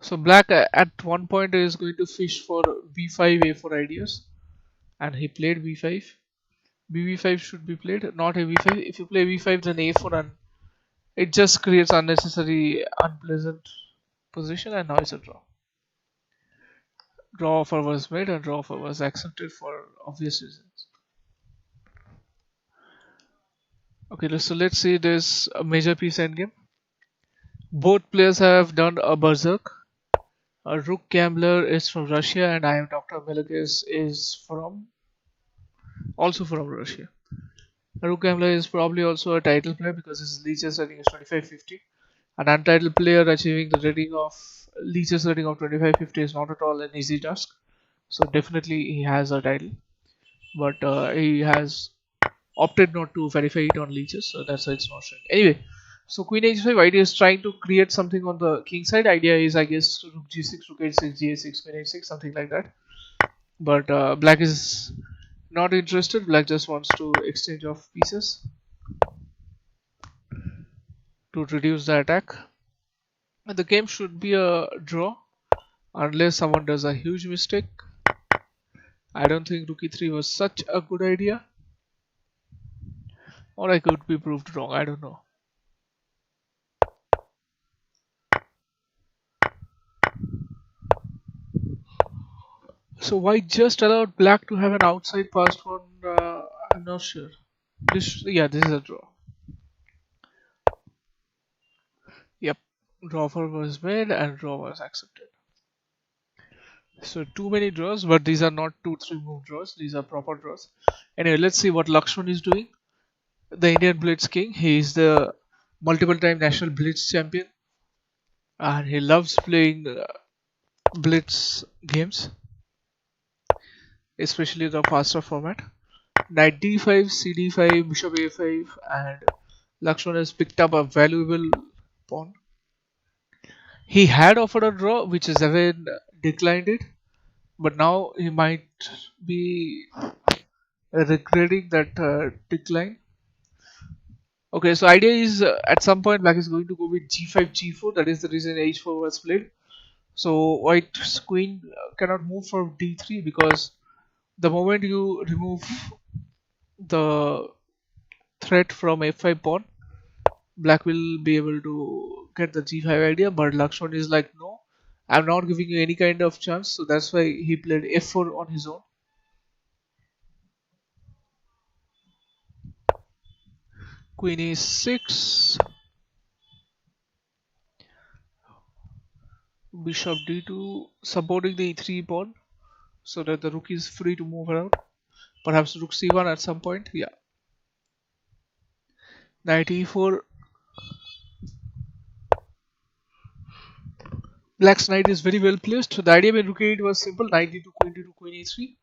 So black at one point is going to fish for b5 a4 ideas, and he played b5. b5 should be played, not a b5. If you play b5 then a4, and it just creates unnecessary unpleasant position, and now it's a draw. Draw offer was made and draw offer was accepted for obvious reasons. Okay, so let's see this major piece endgame. Both players have done a berserk. Rook Gambler is from Russia, and I am Dr. Melagis is from also from Russia. Rook Gambler is probably also a title player because his Leech's rating is 2550. An untitled player achieving the rating of Leech's rating of 2550 is not at all an easy task. So definitely he has a title, but he has opted not to verify it on Leech's, so that's why it's not showing. Anyway, so Queen h5, idea is trying to create something on the king side. Idea is, I guess, Rook g6, Rook h6, ga6, Queen h6, something like that. But black is not interested. Black just wants to exchange of pieces to reduce the attack. And the game should be a draw unless someone does a huge mistake. I don't think Rook e3 was such a good idea, or I could be proved wrong. I don't know. So white just allowed black to have an outside passed pawn. I'm not sure. This is a draw. Yep, draw offer was made and draw was accepted. So too many draws, but these are not 2-3 move draws. These are proper draws. Anyway, let's see what Lakshman is doing. The Indian Blitz King. He is the multiple-time national Blitz champion, and he loves playing Blitz games, especially the faster format. Knight d5, cd5, bishop a5, and Lakshman has picked up a valuable pawn. He had offered a draw, which is again declined it, but now he might be regretting that decline. Okay, so idea is at some point black is going to go with g5, g4. That is the reason h4 was played. So white's queen cannot move for d3 because the moment you remove the threat from f5 pawn, black will be able to get the g5 idea, but Lakshman is like, no, I'm not giving you any kind of chance. So that's why he played f4 on his own. Queen e6, bishop d2, supporting the e3 pawn so that the rook is free to move around. Perhaps rook c1 at some point. Yeah. Knight e4. Black's knight is very well placed. So the idea behind rook e8 was simple: knight d2, queen e3.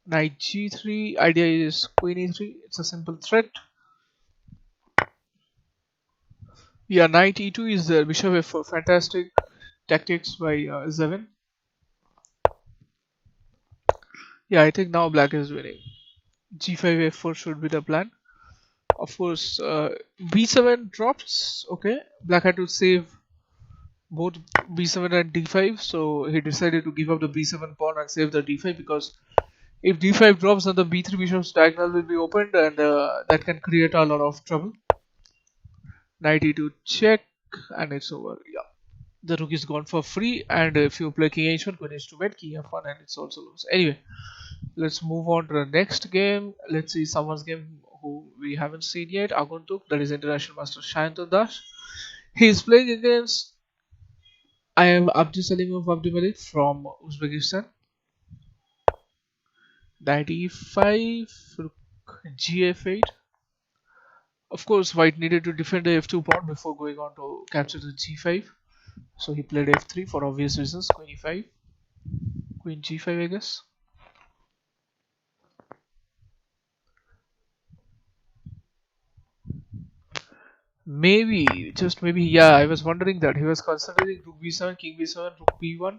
Knight g3. Idea is queen e3. It's a simple threat. Yeah, knight e2 is there. Bishop f4. Fantastic tactics by Zevin. Yeah, I think now black is winning. g5 f4 should be the plan. Of course, b7 drops. Okay, black had to save both b7 and d5, so he decided to give up the b7 pawn and save the d5, because if d5 drops then the b3 bishop's diagonal will be opened, and that can create a lot of trouble. Knight e2 check, and it's over. Yeah, the rook is gone for free, and if you play king h1, queen h2 bet, king f1, and it's also loose. Anyway, let's move on to the next game. Let's see someone's game who we haven't seen yet. Aguntuk, that is International Master Santu. He is playing against I am Abdusalimov Abdumalik from Uzbekistan. Knight e5, gf8. Of course, white needed to defend the f2 pawn before going on to capture the g5. So he played f3 for obvious reasons. Queen e5, queen g5, I guess. Maybe, just maybe, yeah, I was wondering that. He was considering rook b7, king b7, rook b1,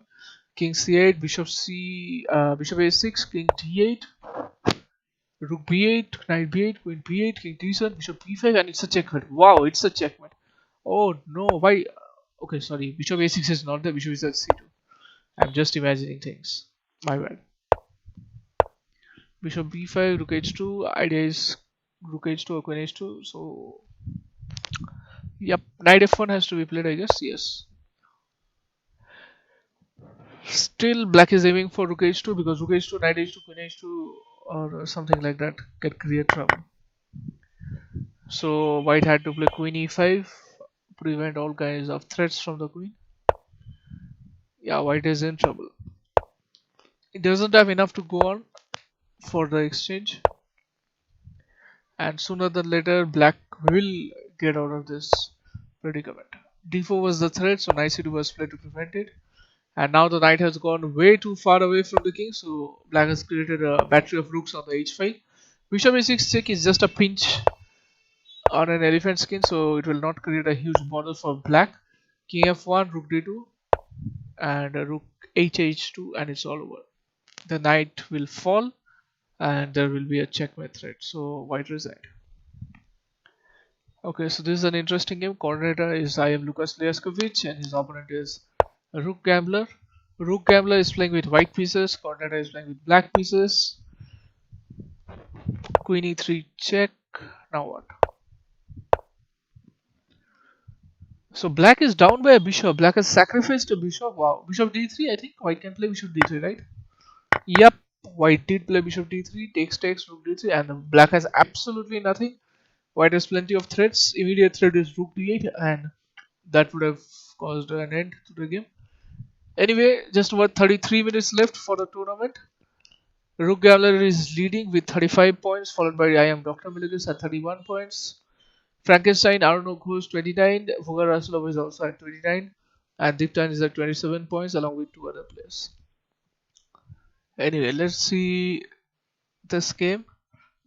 king c8, bishop a6, king d8, Rook b8, knight b8, queen b8, king d7, bishop b5, and it's a checkmate. Wow, it's a checkmate. Oh no, why? Okay, sorry, bishop a6 is not there, bishop is at c2. I'm just imagining things. My bad. Bishop b5, rook h2, idea is rook h2 or queen h2, so yep, knight f1 has to be played, I guess, yes. Still, black is aiming for rook h2 because rook h2, knight h2, queen h2, or something like that can create trouble. So white had to play queen e5, prevent all kinds of threats from the queen. Yeah, white is in trouble. It doesn't have enough to go on for the exchange, and sooner than later, black will get out of this predicament. d4 was the threat, so knight c2 was played to prevent it. And now the knight has gone way too far away from the king, so black has created a battery of rooks on the h5. Bishop a6 check is just a pinch on an elephant skin, so it will not create a huge bother for black. King f1, rook d2, and rook h2, and it's all over. The knight will fall, and there will be a checkmate threat, so white resign. Okay, so this is an interesting game. Coordinator is I am Lucas Liaskovich, and his opponent is Rook Gambler. Rook Gambler is playing with white pieces, Coordinator is playing with black pieces. Queen e3 check. Now what? So black is down by a bishop. Black has sacrificed a bishop. Wow. Bishop d3, I think white can play bishop d3, right? Yep. White did play bishop d3, takes, rook d3, and black has absolutely nothing. White has plenty of threats. Immediate threat is rook d8, and that would have caused an end to the game. Anyway, just about 33 minutes left for the tournament. Rook Gambler is leading with 35 points, followed by I am Dr. Miligus at 31 points. Frankenstein, Arno Ghosh 29, Vogar Rasulov is also at 29, and Diptan is at 27 points along with two other players. Anyway, let's see this game.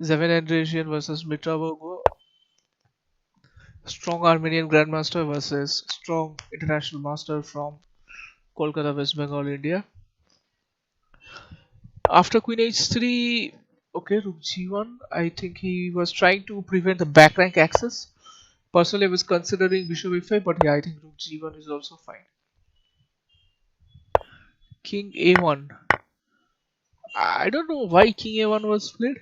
Zeven Andresian versus Mitra Bogo. Strong Armenian Grandmaster versus strong international master from Kolkata, West Bengal, India. After Queen h3, okay, Rook g1. I think he was trying to prevent the back rank access. Personally, I was considering Bishop e5, but yeah, I think Rook g1 is also fine. King a1. I don't know why King a1 was played.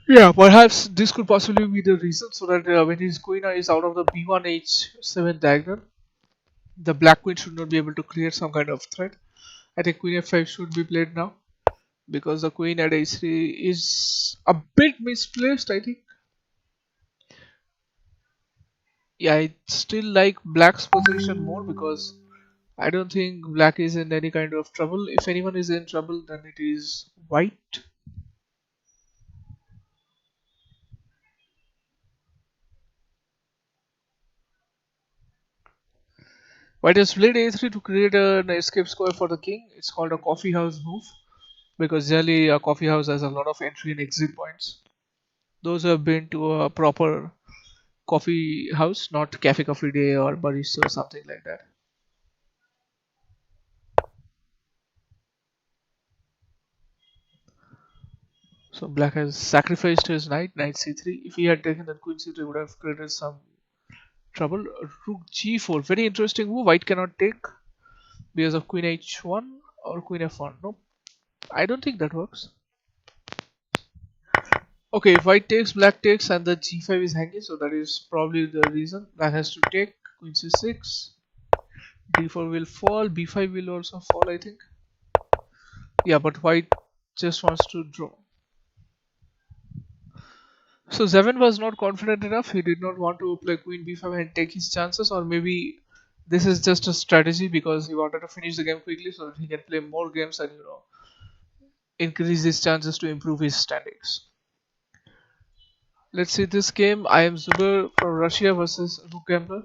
Yeah, perhaps this could possibly be the reason, so that when his queen is out of the b1 h7 diagonal, the black queen should not be able to create some kind of threat. I think Queen f5 should be played now, because the queen at h3 is a bit misplaced, I think. Yeah, I still like black's position more because I don't think black is in any kind of trouble. If anyone is in trouble, then it is white. White has played a3 to create an escape square for the king. It's called a coffee house move, because generally a coffee house has a lot of entry and exit points. Those who have been to a proper coffee house, not cafe coffee day or barista or something like that. So black has sacrificed his knight, knight c3. If he had taken that queen c3, would have created some trouble. Rook g4, very interesting move. White cannot take because of queen h1 or queen f1. Nope, I don't think that works. Okay, if white takes, black takes, and the g5 is hanging, so that is probably the reason. Black has to take, queen c6, d4 will fall, b5 will also fall, I think. Yeah, but white just wants to draw. So Zeven was not confident enough. He did not want to play queen b5 and take his chances, or maybe this is just a strategy because he wanted to finish the game quickly so that he can play more games and increase his chances to improve his standings. Let's see this game. I am Zubair from Russia versus Rook Gambler.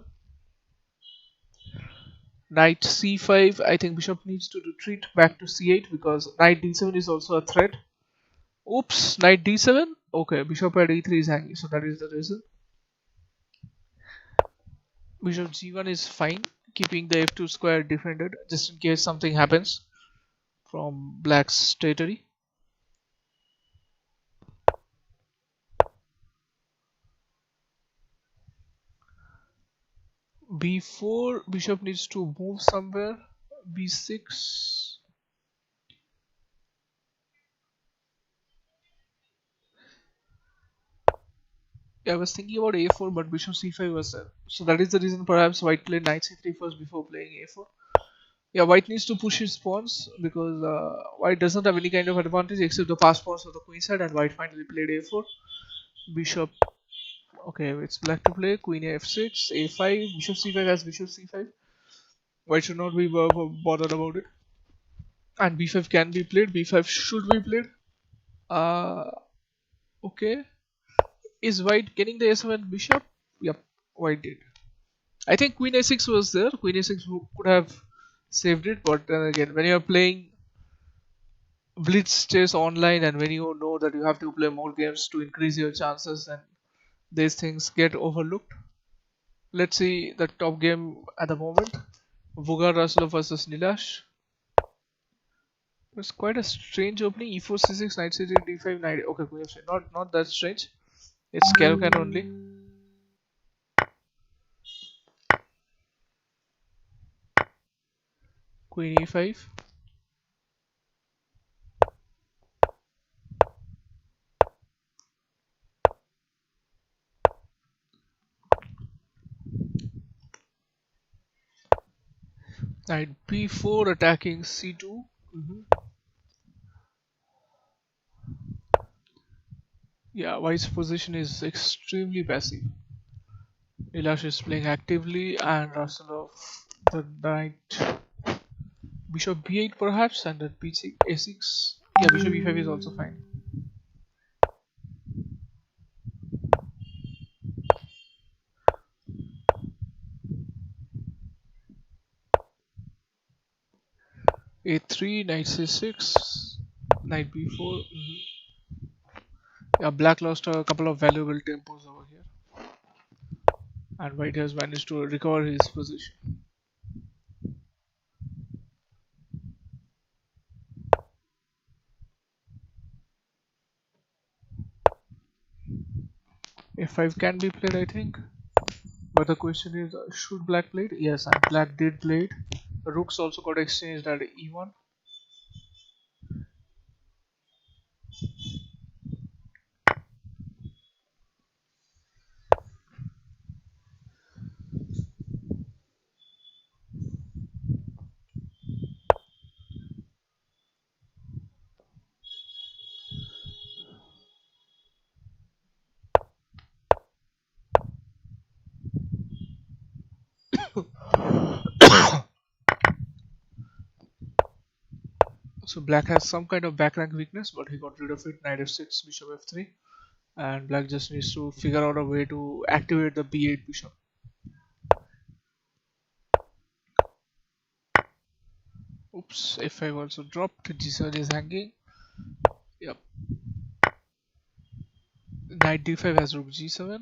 Knight c5. I think bishop needs to retreat back to c8 because knight d7 is also a threat. Oops, knight d7. Okay, bishop at e3 is hanging, so that is the reason. Bishop g1 is fine, keeping the f2 square defended just in case something happens from black's territory. b4, bishop needs to move somewhere. b6. Yeah, I was thinking about a4, but bishop c5 was there. So that is the reason perhaps white played knight c3 first before playing a4. Yeah, white needs to push his pawns because white doesn't have any kind of advantage except the pass pawns of the queen side, and white finally played a4. Bishop. Okay, it's black to play. Queen f6, a5, bishop c5 has bishop c5. White should not be bothered about it. And b5 can be played. b5 should be played. Uh, okay. Is white getting the a7 bishop? Yep, white did. I think queen a6 was there. Queen a6 could have saved it, but then again, when you're playing Blitz chess online and when you know that you have to play more games to increase your chances, and these things get overlooked. Let's see the top game at the moment. Vugar Rasulov versus Nilash. It's quite a strange opening. E4, C6, knight C3, D5, knight. Okay, queen f6. Not that strange. It's Caro-Kann only. Queen E5. Knight B4 attacking C2. Yeah, White's position is extremely passive. Nilash is playing actively and Rasulov the knight. Bishop B8 perhaps and then B6, A6. Yeah, Bishop E5 is also fine. A3, knight C6, knight B4. Yeah, black lost a couple of valuable tempos over here. And white has managed to recover his position. F5 can be played, I think. But the question is, should black play it? Yes, and black did play it. Rooks also got exchanged at E1. So black has some kind of back rank weakness, but he got rid of it. Knight f6, bishop f3, and black just needs to figure out a way to activate the b8 bishop. Oops, f5 also dropped. g7 is hanging. Yep. Knight d5 has rook g7.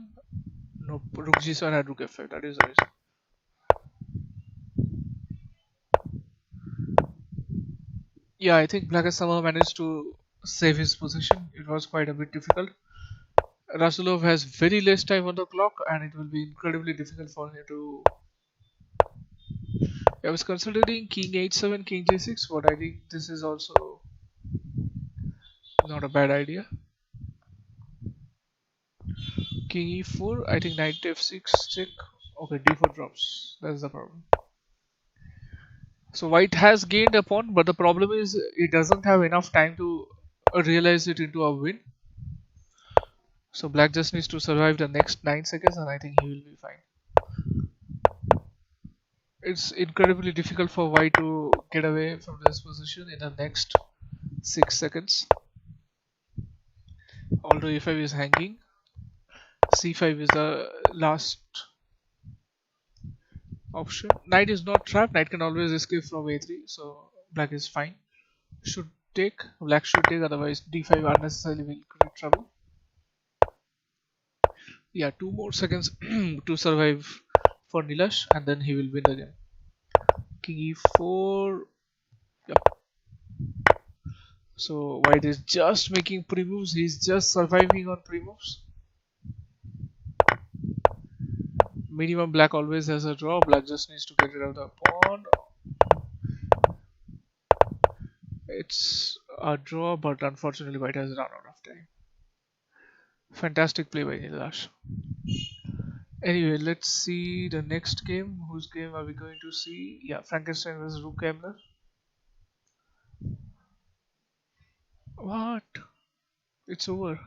No, rook g7 had rook f5. That is the reason. Yeah, I think black has somehow managed to save his position. It was quite a bit difficult. Rasulov has very less time on the clock, and it will be incredibly difficult for him to. I was considering king h7, king j6, but I think this is also not a bad idea. King e4, I think knight f6 check. Okay, d4 drops. That's the problem. So white has gained a pawn, but the problem is it doesn't have enough time to realize it into a win. So black just needs to survive the next 9 seconds, and I think he will be fine. It's incredibly difficult for white to get away from this position in the next 6 seconds. Although a5 is hanging, c5 is the last option. Knight is not trapped. Knight can always escape from a3, so black is fine. Should take. Black should take, otherwise d5 unnecessarily will create trouble. Yeah, 2 more seconds to survive for Nilash, and then he will win the game. King e4. Yep. So white is just making pre-moves. He's just surviving on pre-moves. Minimum black always has a draw. Black just needs to get rid of the pawn. It's a draw, but unfortunately white has run out of time. Fantastic play by Nilash. Anyway, let's see the next game. Whose game are we going to see? Yeah, Frankenstein versus Rook Kemmler. What? It's over.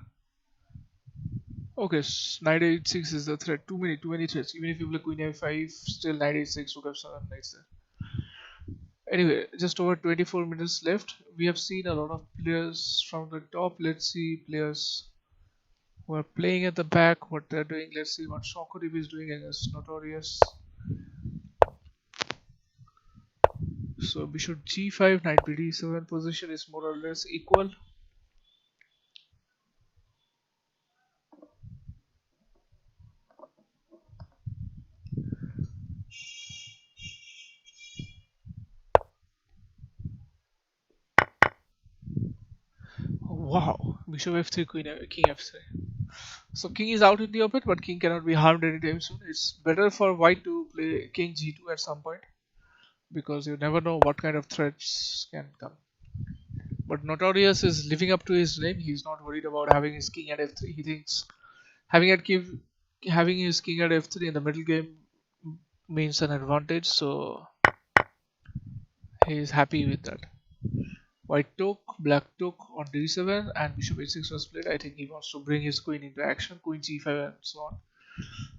Okay, knight h6 is the threat. Too many threats. Even if you play queen f5, still knight h6, rook f7, knights there. Anyway, just over 24 minutes left. We have seen a lot of players from the top. Let's see players who are playing at the back, what they're doing. Let's see what Shokorib is doing against Notorious. So bishop g5, knight bd7 position is more or less equal. Wow, bishop f3, king f3. So king is out in the open, but king cannot be harmed anytime soon. It's better for white to play king g2 at some point, because you never know what kind of threats can come. But Notorious is living up to his name. He's not worried about having his king at f3. He thinks having having his king at f3 in the middle game means an advantage, so he is happy with that. White took, black took on d7, and bishop h6 was played. I think he wants to bring his queen into action, queen g5 and so on.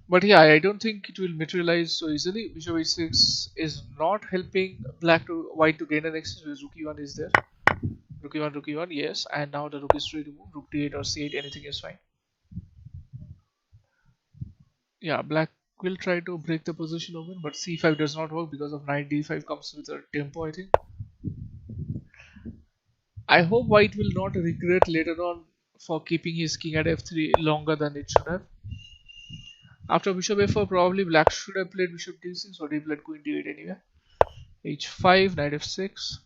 But yeah, I don't think it will materialize so easily. Bishop h6 is not helping white to gain an exchange because rook e1 is there. Rook e1, yes, and now the rook is free to move. Rook d8 or c8, anything is fine. Yeah, black will try to break the position open, but c5 does not work because of knight d5 comes with a tempo, I think. I hope white will not regret later on for keeping his king at f3 longer than it should have. After bishop f4, probably black should have played bishop d6, or he played queen d8 anyway. h5, knight f6.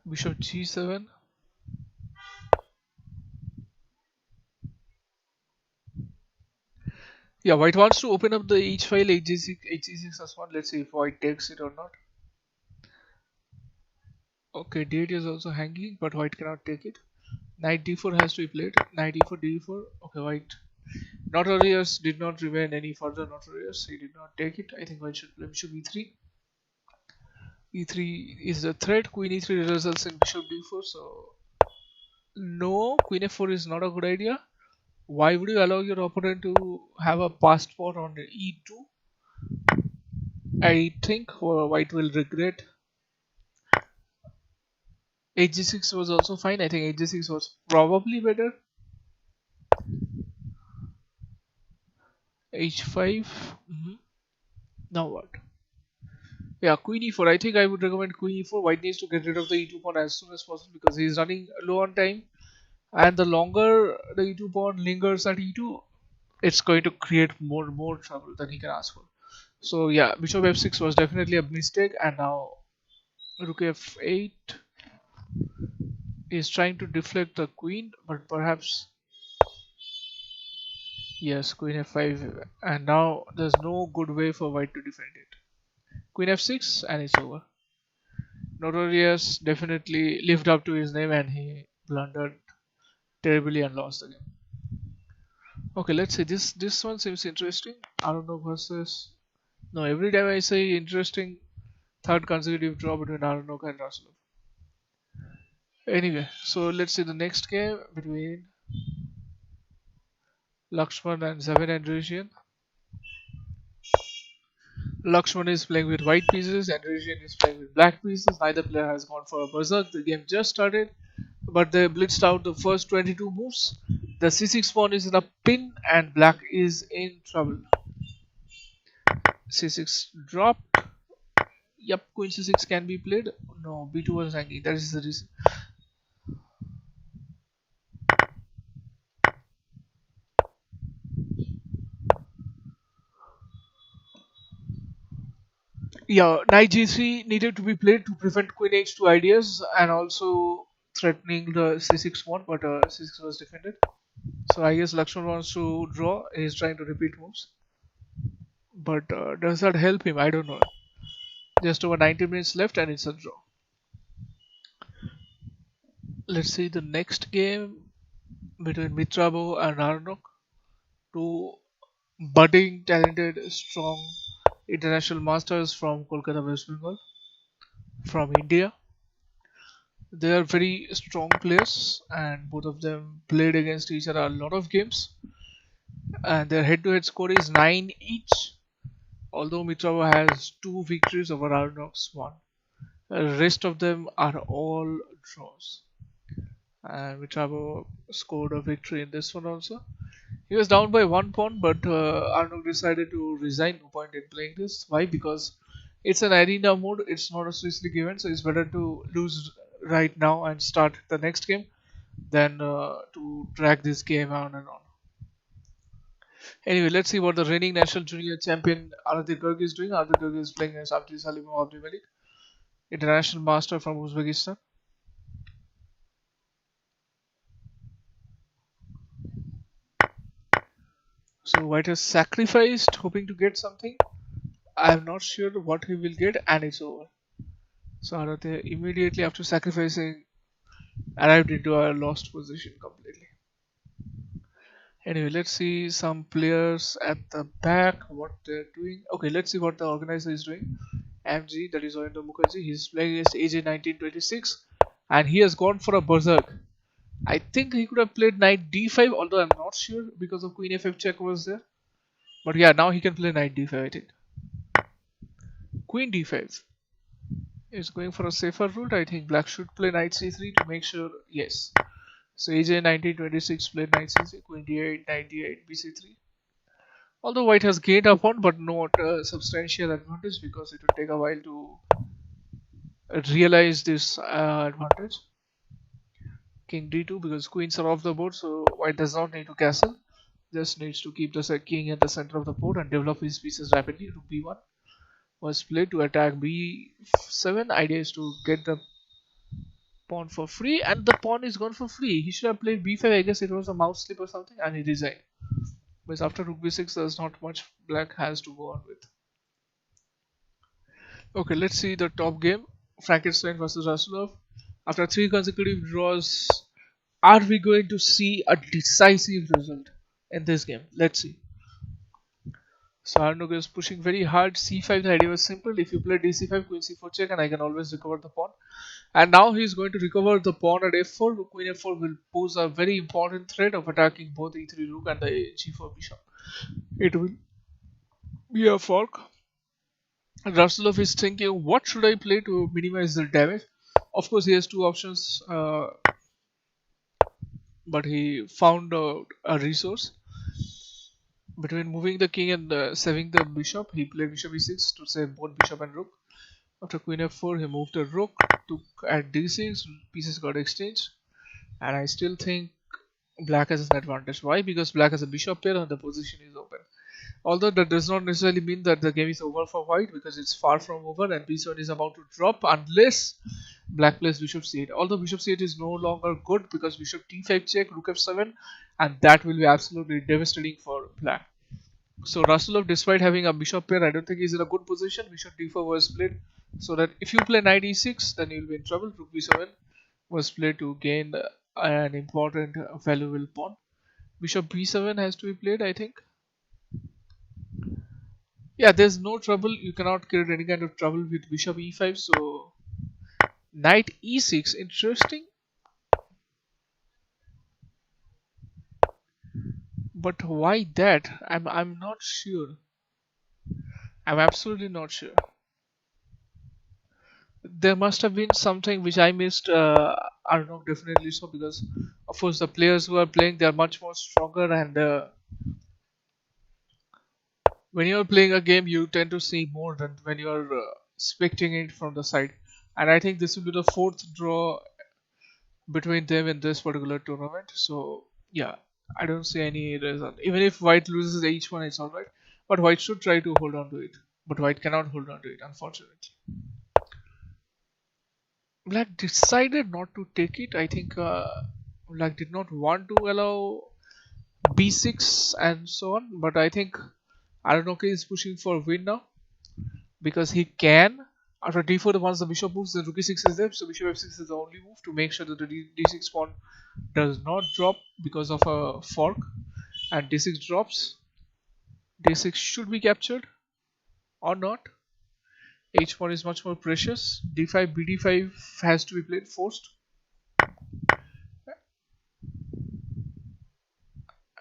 Bishop g7. Yeah, white wants to open up the h file, hg6, hg6 Let's see if white takes it or not. Okay, d8 is also hanging, but white cannot take it. Knight d4 has to be played. Knight e4, d4. Okay, white. Notorious did not remain any further. Notorious, he did not take it. I think white should play bishop e3. e3 is the threat. Queen e3 results in bishop d4. So no, queen f4 is not a good idea. Why would you allow your opponent to have a passed pawn on e2? I think white will regret. hg6 was also fine. I think hg6 was probably better. h5. Now what? Yeah, queen e4. I think I would recommend queen e4. White needs to get rid of the e2 pawn as soon as possible because he's running low on time. And the longer the e2 pawn lingers at e2, it's going to create more trouble than he can ask for. So yeah, bishop f6 was definitely a mistake, and now rook f8 is trying to deflect the queen, but perhaps yes, queen f5, and now there's no good way for white to defend it. Queen f6 and it's over. Notorious definitely lived up to his name and he blundered terribly and lost the game. Okay, let's see. This one seems interesting. Arindam versus. No, every time I say interesting, third consecutive draw between Arindam and Rasulov. Anyway, so let's see the next game between Lakshman and Zavin Andresian. Lakshman is playing with white pieces, Andresian is playing with black pieces. Neither player has gone for a berserk. The game just started, but they blitzed out the first 22 moves. The c6 pawn is in a pin and black is in trouble. c6 dropped. Yep, queen c6 can be played. No, b2 was hanging. That is the reason. Yeah, knight g3 needed to be played to prevent queen h2 ideas and also threatening the c6 pawn, but c6 was defended. So I guess Lakshman wants to draw. He's trying to repeat moves, but does that help him? I don't know. Just over 90 minutes left, and it's a draw. Let's see the next game between Mitrabo and Arnok, two budding, talented, strong international masters from Kolkata, West Bengal, from India. They are very strong players, and both of them played against each other a lot of games. And their head-to-head score is 9 each. Although Mitrova has two victories over Arnok's one, the rest of them are all draws. And Mitrova scored a victory in this one also. He was down by 1 pawn, but Arnok decided to resign. No point in playing this. Why? Because it's an arena mode. It's not a Swiss League event, so it's better to lose right now and start the next game than to drag this game on and on. Anyway, let's see what the reigning national junior champion Aradik Garg is doing. Aradik Garg is playing against Abdi Salimov Abdi Malik, international master from Uzbekistan. So White has sacrificed, hoping to get something. I am not sure what he will get, and it's over. So Aradik immediately after sacrificing arrived into a lost position completely. Anyway, let's see some players at the back what they're doing. Okay, let's see what the organizer is doing. MG, that is Arindam Mukherjee, he's playing against AJ 1926 and he has gone for a berserk. I think he could have played knight d5, although I'm not sure because of queen f5 check was there. But yeah, now he can play knight d5, I think. Queen d5 is going for a safer route. I think black should play knight c3 to make sure. Yes. So AJ 1926 played knight c3, queen d8, knight d8, bc3. Although white has gained a pawn, but not a substantial advantage because it will take a while to realize this advantage. King d2 because queens are off the board, so white does not need to castle. Just needs to keep the king at the center of the board and develop his pieces rapidly. Rook b1 was played to attack b7. Idea is to get the pawn for free, and the pawn is gone for free. He should have played b5. I guess it was a mouse slip or something, and he resigned. Because after rook b6, there's not much black has to go on with. Okay, let's see the top game. Frankenstein versus Rasulov. After 3 consecutive draws, are we going to see a decisive result in this game? Let's see. So Arnok is pushing very hard. c5, the idea was simple. If you play dc5, queen c4 check, and I can always recover the pawn. And now he's going to recover the pawn at f4. Queen f4 will pose a very important threat of attacking both e3 rook and the g4 bishop. It will be a fork. Rasulov is thinking, what should I play to minimize the damage? Of course, he has two options, but he found out a resource. Between moving the king and saving the bishop, he played bishop e6 to save both bishop and rook. After queen f4, he moved the rook, took at d6, pieces got exchanged. And I still think black has an advantage. Why? Because black has a bishop pair and the position is open. Although that does not necessarily mean that the game is over for white, because it's far from over and b7 is about to drop unless black plays bishop c8. Although bishop c8 is no longer good because bishop t5 check, rook f7, and that will be absolutely devastating for black. So Rasulov, despite having a bishop pair, I don't think he's in a good position. Bishop d4 was played so that if you play knight e6, then you'll be in trouble. Rook b7 was played to gain an important valuable pawn. Bishop b7 has to be played, I think. Yeah, there's no trouble. You cannot create any kind of trouble with bishop e5. So knight e6, interesting. But why that? I'm not sure. I'm absolutely not sure. There must have been something which I missed. I don't know, definitely so, because of course the players who are playing, they are much more stronger, and when you're playing a game you tend to see more than when you're spectating it from the side. And I think this will be the fourth draw between them in this particular tournament. So yeah, I don't see any reason. Even if white loses each one, it's alright, but white should try to hold on to it. but white cannot hold on to it, unfortunately. Black decided not to take it. I think Black did not want to allow b6 and so on, but I think Arindam is pushing for win now because he can. After d4, once the bishop moves, the rook e6 is there, so bishop f6 is the only move to make sure that the d6 pawn does not drop because of a fork, and d6 drops. d6 should be captured or not. H pawn is much more precious. d5, bd5 has to be played forced.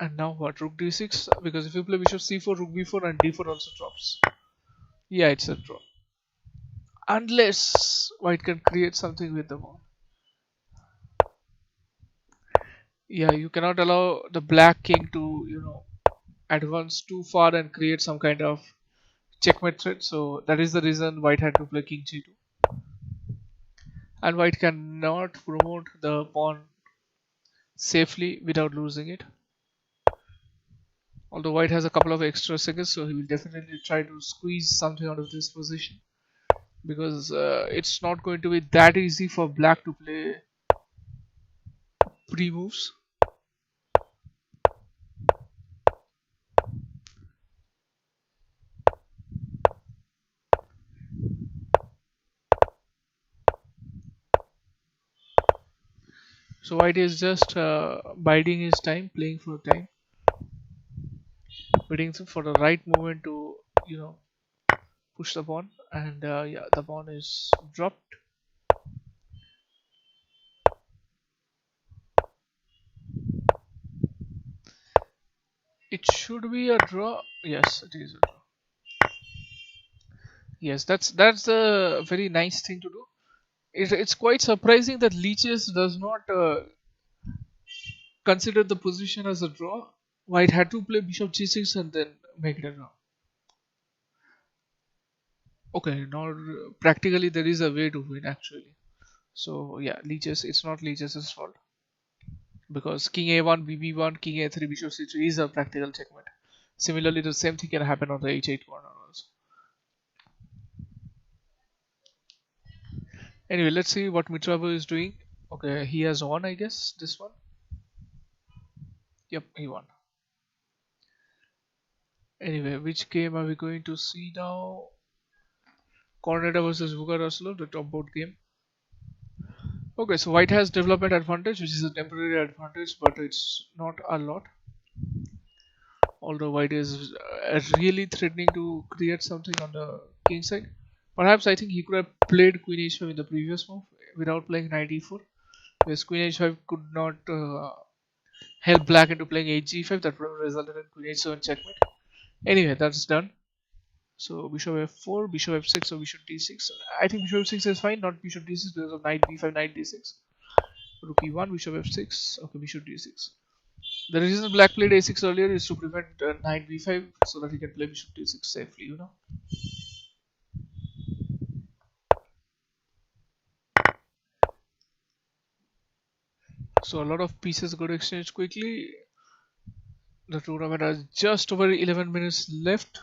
And now what? Rook d6, because if you play bishop c4, rook b4, and d4 also drops. Yeah, it's a draw. Unless white can create something with the pawn. Yeah, you cannot allow the black king to, advance too far and create some kind of checkmate threat. So that is the reason white had to play king g2. And white cannot promote the pawn safely without losing it. Although white has a couple of extra seconds, so he will definitely try to squeeze something out of this position, because it's not going to be that easy for black to play pre-moves. So white is just biding his time, playing for time, waiting for the right moment to, push the pawn, and yeah, the pawn is dropped. It should be a draw. Yes, it is a draw. Yes, that's a very nice thing to do. It's quite surprising that Leeches does not consider the position as a draw. White had to play bishop g6 and then make it a draw. Okay, now practically there is a way to win actually. So yeah, Leeches, it's not Leeches' fault, because king a1, bb1, king a3, bishop c3 is a practical checkmate. Similarly, the same thing can happen on the h8 corner also. Anyway, let's see what Mitravo is doing. Okay, he has won, I guess, this one. Yep, he won. Anyway, which game are we going to see now? Corneda versus Bukaraslo, the top board game. Okay, so white has development advantage, which is a temporary advantage, but it's not a lot. Although white is really threatening to create something on the king side. Perhaps I think he could have played queen h5 in the previous move without playing knight e4. Because queen h5 could not help black into playing hg5. That would have resulted in queen h7 checkmate. Anyway, that's done. So bishop f4, bishop f6, or bishop d6. I think bishop f6 is fine, not bishop d6 because of knight b5, knight d6. Rook e1, bishop f6, okay, bishop d6. The reason black played a6 earlier is to prevent knight b5 so that he can play bishop d6 safely, So a lot of pieces got exchanged quickly. The tournament has just over 11 minutes left.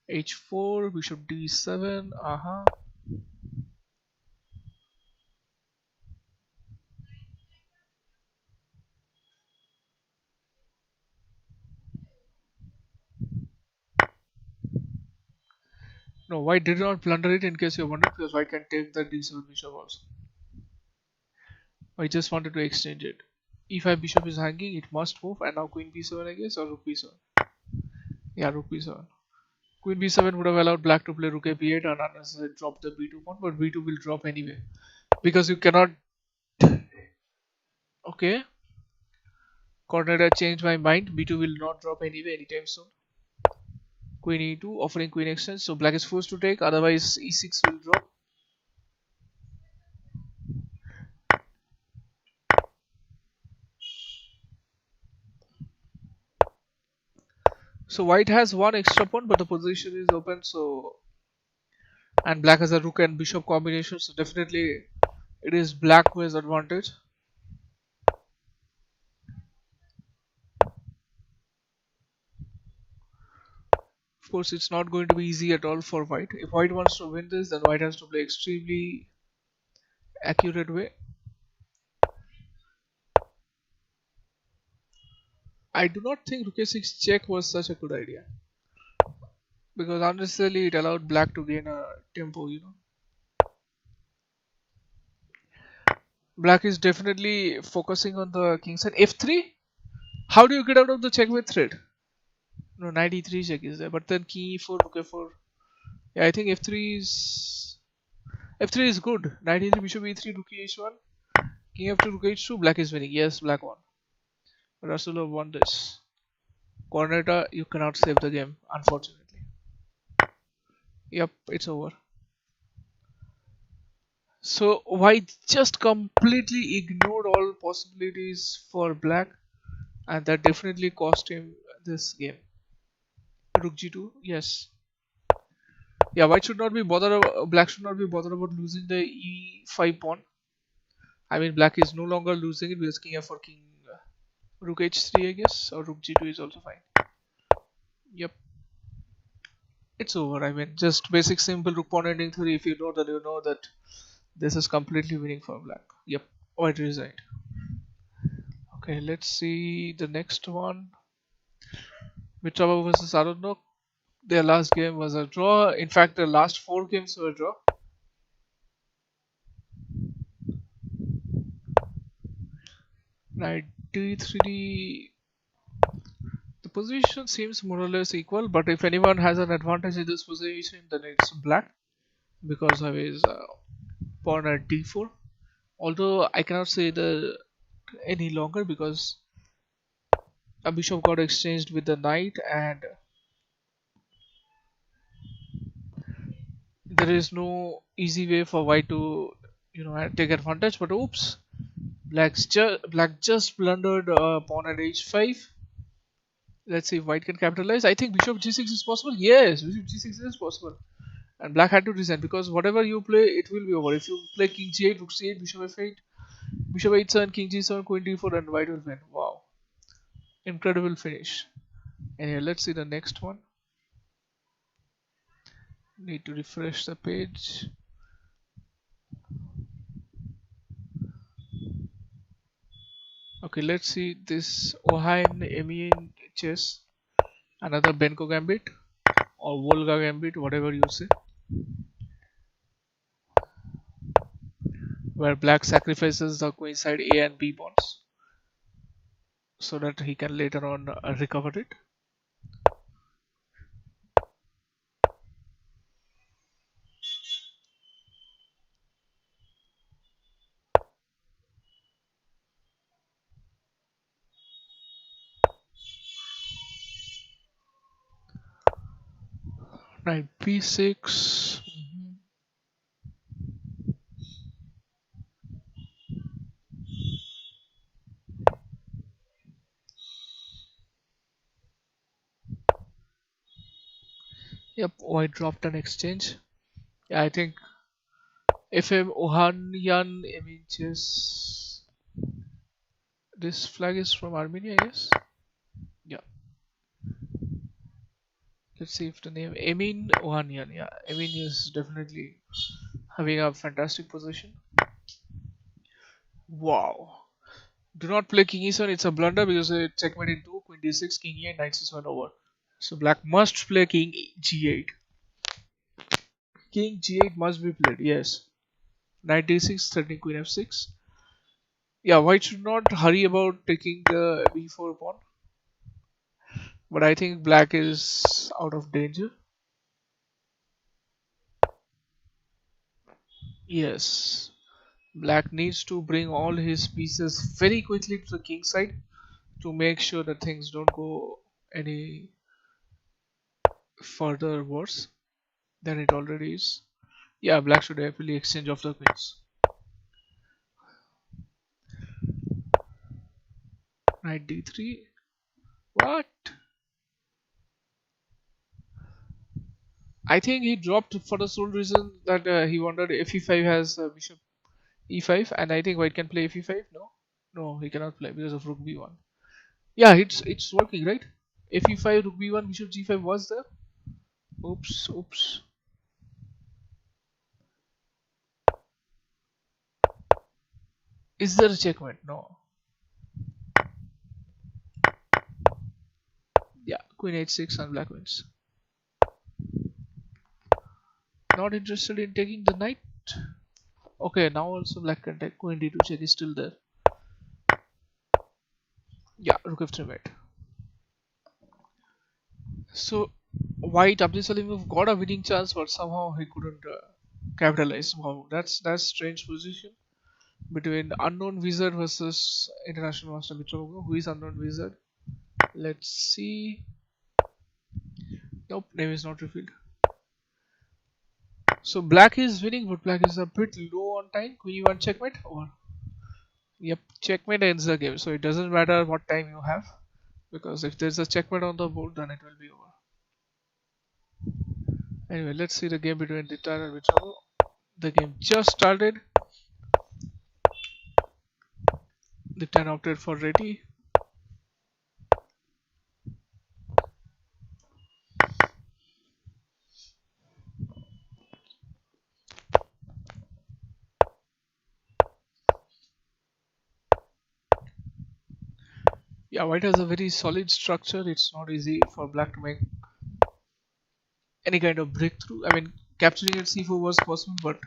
h4, bishop d7, No, white did not blunder it, in case you're wondering, because white can take the d7 bishop also. I just wanted to exchange it. e5 bishop is hanging, it must move, and now queen b7, I guess, or rook b7. Yeah, rook b7. Queen b7 would have allowed black to play rook a b8 and unnecessarily drop the b2 pawn, but b2 will drop anyway. Because you cannot. Okay. Corner changed my mind. b2 will not drop anyway anytime soon. Queen e2 offering queen exchange, so black is forced to take, otherwise e6 will drop. So white has one extra pawn, but the position is open, so, and black has a rook and bishop combination, so definitely it is black who has advantage. Of course, it's not going to be easy at all for white. If white wants to win this, then white has to play extremely accurate way. I do not think rook a6 check was such a good idea because unnecessarily it allowed black to gain a tempo. Black is definitely focusing on the king side. F3? How do you get out of the checkmate threat? No, knight e3 check is there, but then king e4, rook a4. Yeah, I think f3 is good. Knight e3, bishop e3, rook e1, king f2, rook h2. Black is winning. Yes, black won. Rasulov won this. Corneta, you cannot save the game, unfortunately. Yep, it's over. So white just completely ignored all possibilities for black, and that definitely cost him this game. Rook g2, yes. Yeah, white should not be bothered. Black should not be bothered about losing the e5 pawn. I mean, black is no longer losing it because king f4, king rook h3, I guess, or rook g2 is also fine. Yep, it's over. I mean, just basic simple rook pawn ending theory. If you know that, you know that this is completely winning for black. Yep, white resigned. Okay, let's see the next one. Mitrava versus Arindam. Their last game was a draw. In fact, the last 4 games were a draw. Knight d3. The position seems more or less equal, but if anyone has an advantage in this position, then it's black because of his pawn at d4. Although I cannot say the any longer because a bishop got exchanged with the knight, and there is no easy way for white to take advantage. But oops, black just blundered pawn at h5. Let's see if white can capitalize. I think bishop g6 is possible. Yes, bishop g6 is possible. And black had to resign because whatever you play, it will be over. If you play king g8, rook c8, bishop f8, bishop h7, king g7, queen d4, and white will win. Wow, incredible finish. And here, let's see the next one. Need to refresh the page. Okay, let's see this Ohain Emin chess. Another Benko gambit or Volga gambit, whatever you say, where black sacrifices the queen side A and B pawns so that he can later on recover it. Knight b6. Yep, white dropped an exchange. Yeah, I think FM Ohanyan images. This flag is from Armenia, I guess. Yeah. Let's see if the name Emin Ohanyan. Yeah, Emin is definitely having a fantastic position. Wow. Do not play King E7. It's a blunder because it checkmate in 2, Queen D6, King E8, Knight C7 over. So black must play King G8. King G8 must be played. Yes. Knight D6, threatening Queen F6. Yeah, white should not hurry about taking the B4 pawn. But I think black is out of danger. Yes. Black needs to bring all his pieces very quickly to the king side to make sure that things don't go any further worse than it already is. Yeah, black should happily exchange off the queens. Knight d3. What? I think he dropped for the sole reason that he wanted f e5 has bishop e5, and I think white can play f e5. No, no, he cannot play because of rook b1. Yeah, it's working, right? F e5, rook b1, bishop g5 was there. Oops, oops. Is there a checkmate? No. Yeah, queen h6 and black wins. Not interested in taking the knight. Okay, now also black can take queen d2 check is still there. Yeah, rook f3 mate. So white Abdul Salimov got a winning chance, but somehow he couldn't capitalize. Wow, that's strange position between unknown wizard versus international master Mitrogo. Who is unknown wizard? Let's see. Nope, name is not revealed. So black is winning, but black is a bit low on time. Queen e1 checkmate or yep, checkmate ends the game. So it doesn't matter what time you have, because if there's a checkmate on the board, then it will be over. Anyway, let's see the game between Dictar and Mitrogo. The game just started. Dictar opted for ready. Yeah, white has a very solid structure. It's not easy for black to make any kind of breakthrough. I mean, capturing at c4 was possible, but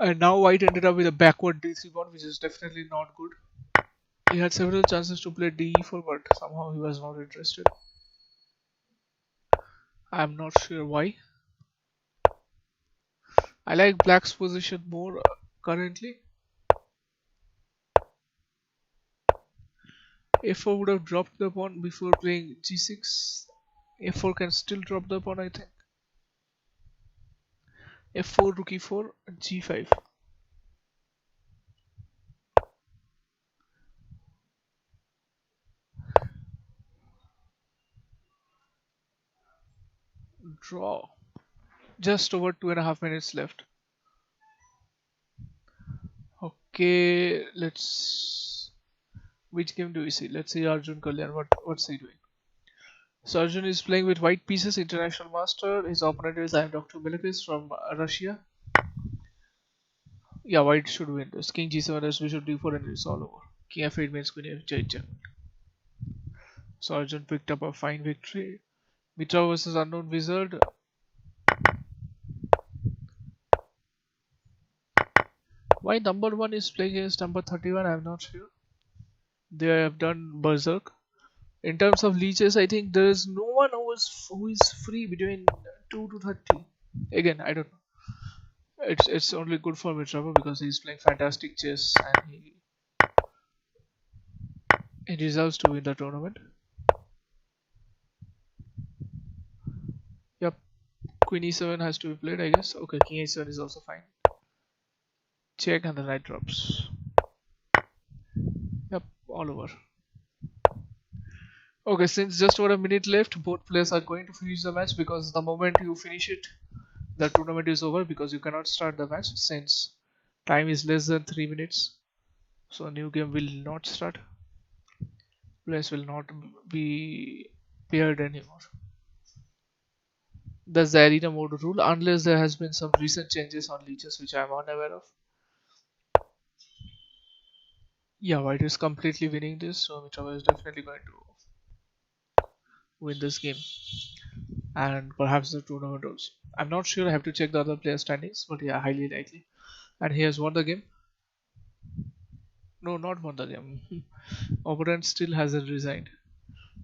and now white ended up with a backward d3 pawn, which is definitely not good. He had several chances to play de4, but somehow he was not interested. I'm not sure why. I like black's position more currently. f4 would have dropped the pawn before playing g6. f4 can still drop the pawn, I think. f4, rook e4, g5. Draw. Just over 2.5 minutes left. Okay, let's. Which game do we see? Let's see Arjun Kalyan. What's he doing? So Arjun is playing with white pieces, international master. His opponent is I am Dr. Milipis from Russia. Yeah, white should win this. King g7 as bishop d4 and it's all over. King f8 means queen f8. So Arjun picked up a fine victory. Mitra versus unknown wizard. Why number 1 is playing against number 31? I'm not sure. They have done berserk. In terms of leeches, I think there is no one who is free between 2 to 30. Again, I don't know. It's only good for Mitrava because he's playing fantastic chess and he deserves to win the tournament. Yep, Queen e7 has to be played, I guess. Okay, King a7 is also fine. Check and the knight drops. Yep, all over. Okay, since just over a minute left, both players are going to finish the match because the moment you finish it, the tournament is over because you cannot start the match since time is less than 3 minutes. So a new game will not start. Players will not be paired anymore. That's the arena mode rule unless there has been some recent changes on leeches which I am unaware of. Yeah, white is completely winning this, so Mitrava is definitely going to win this game and perhaps the tournament also. I'm not sure, I have to check the other player standings, but yeah, highly likely. And he has won the game. No, not won the game. Opponent still hasn't resigned.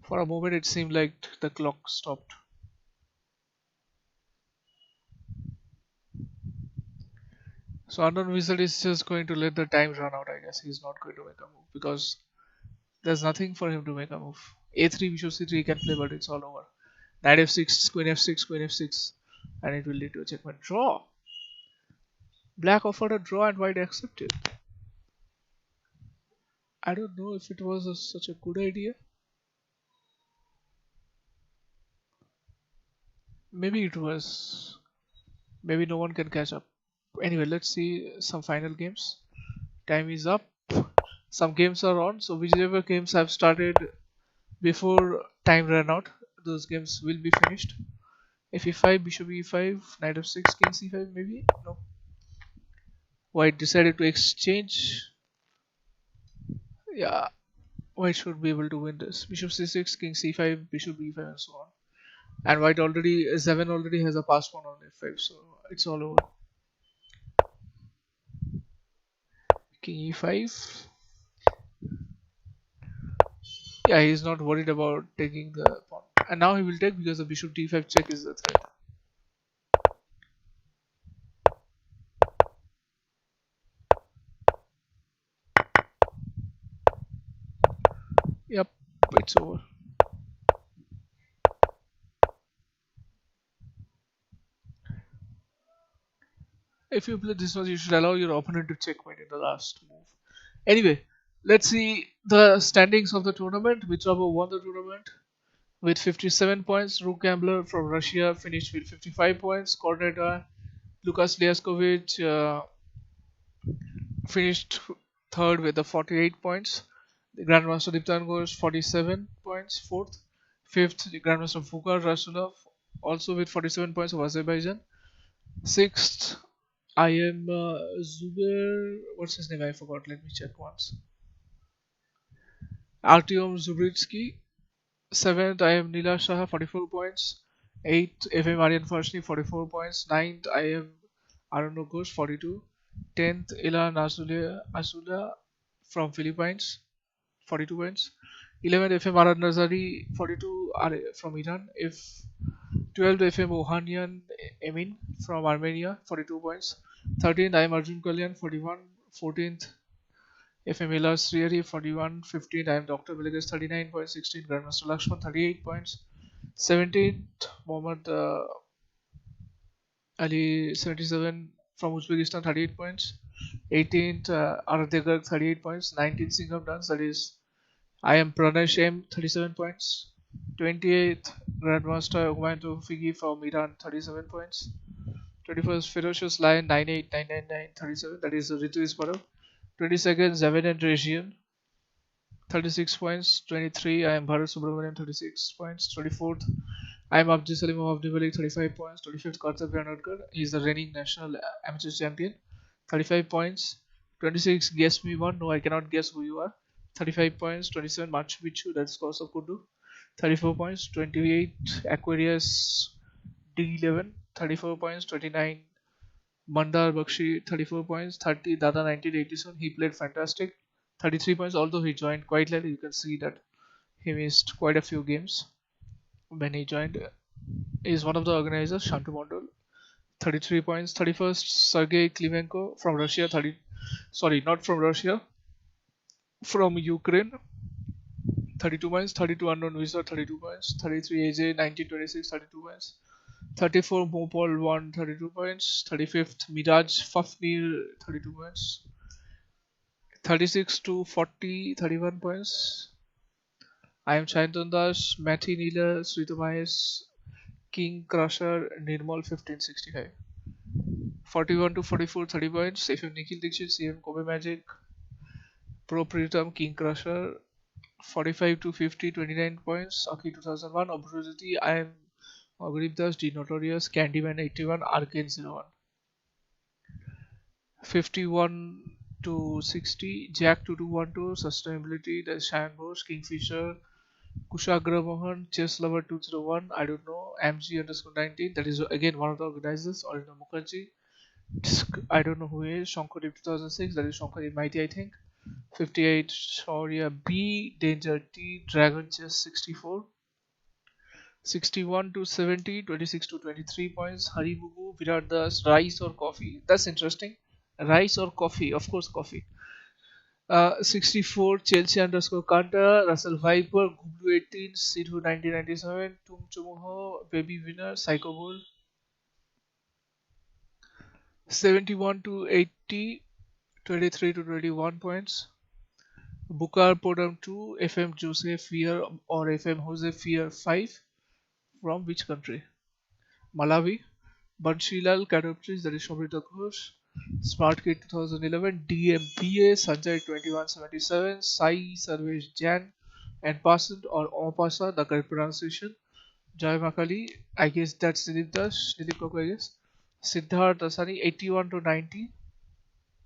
For a moment, it seemed like the clock stopped. So unknown wizard is just going to let the time run out. I guess he's not going to make a move because there's nothing for him to make a move. A3, bishop c3 he can play, but it's all over. Knight f6, queen f6, queen f6, and it will lead to a checkmate. Draw. Black offered a draw and white accepted. I don't know if it was such a good idea. Maybe it was. Maybe no one can catch up. Anyway, let's see some final games. Time is up. Some games are on, so whichever games have started before time ran out, those games will be finished. If e5, bishop e5, knight f6, king c5, maybe? No. White decided to exchange. Yeah, white should be able to win this. Bishop c6, king c5, bishop e5, and so on. And white already, Seven already has a pass pawn on f5, so it's all over. King e5. Yeah, he's not worried about taking the pawn. And now he will take because the bishop d5 check is the threat. Yep, it's over. If you play this one, you should allow your opponent to checkmate in the last move. Anyway, let's see the standings of the tournament. Mitrava won the tournament with 57 points. Rook Gambler from Russia finished with 55 points. Corneta Lukas Liaskovic finished third with the 48 points. The Grandmaster Diptan Ghosh 47 points, fourth. Fifth, the Grandmaster Fukar Rasulov also with 47 points of Azerbaijan. Sixth, I am Zuber. What's his name? I forgot. Let me check once. Artyom Zubritsky. Seventh, I am Nila Shah, 44 points. Eighth, FM Aryan Farshni, 44 points. Ninth, I am Arun Ghosh, 42. 10th, Ilan Asula from Philippines, 42 points. 11th, FM Arad Nazari, 42 from Iran. If 12th, FM Ohanian Emin from Armenia, 42 points. 13th, I am Arjun Kalyan, 41. 14th, FM Ilas Sriyari, 41. 15th, I am Dr. Villegas, 39 points. 16th, Grandmaster Lakshman, 38 points. 17th, Mohammad Ali, 77 from Uzbekistan, 38 points. 18th, Aradegak, 38 points. 19th, Singham Dance, that is I am Pranesh M, 37 points. 28th, Grandmaster Humayun Figi from Iran, 37 points. 21st, Ferocious Lion, 98, 999, 37, that is Ritu Isparov. 22nd, Zaved and Region, 36 points. 23, I am Bharat Subramanian, 36 points. 24th, I am Abdi Salim of Abdi Malik, 35 points. 25th, Karthik Ranadkar, he is the reigning national amateur champion, 35 points. 26, Guess Me One, no, I cannot guess who you are, 35 points. 27, Machu Picchu, that's Kosa Kudu, 34 points. 28, Aquarius D11, 34 points. 29, Mondal Bakshi, 34 points. 30, Dada 1987, he played fantastic, 33 points, although he joined quite late. You can see that he missed quite a few games when he joined. He is one of the organizers, Santu Mondal, 33 points. 31st, Sergei Klimenko from Russia, not from Russia, from Ukraine, 32 points. 32, Unknown Visa, 32 points. 33, AJ 1926, 32 points. 34, Mopol 1, 32 points. 35th, Miraj Fafnir, 32 points. 36 to 40, 31 points. I am Chayantan Das, Mathi Neela, Sritomayes, King Crusher, Nirmal 1565. 41 to 44, 30 points. FM Nikhil Dixit, CM Kobe Magic, Pro Pritam, King Crusher. 45 to 50, 29 points. Aki 2001, Obscurity, I am Agrib Das, D Notorious, Candyman 81, Arcane 01. 51 to 60, Jack 2212, Sustainability, the Shayan Bose, Kingfisher, Kushagra Mohan, Chess Lover 201, I don't know, MG underscore 19, that is again one of the organizers, Arindam Mukherjee, I don't know who he is, Shankardeep 2006, that is Shankardeep Mighty, I think. 58, Shaurya B, Danger T, Dragon Chess 64. 61 to 70, 26 to 23 points. Haribubu, Virat Das, rice or coffee? That's interesting. Rice or coffee? Of course, coffee. 64, Chelsea underscore Kanta, Russell Viper, Gublu 18, Sidhu 1997, Tum Chumuho, Baby Winner, Psycho Bull. 71 to 80, 23 to 21 points. Bukar Podam 2, FM Jose Fear or FM Jose Fear 5. From which country? Malawi. Banshilal Kadoptris, that is Shobita Ghosh. Smart Kid 2011, DMPA, Sanjay 2177, Sai Sarvesh Jan, and Pasant or Omapasa, the correct pronunciation. Joy Makali, I guess that's Dilip Das, Dilip Kaku, I guess. Siddharth Asani 81 to 90.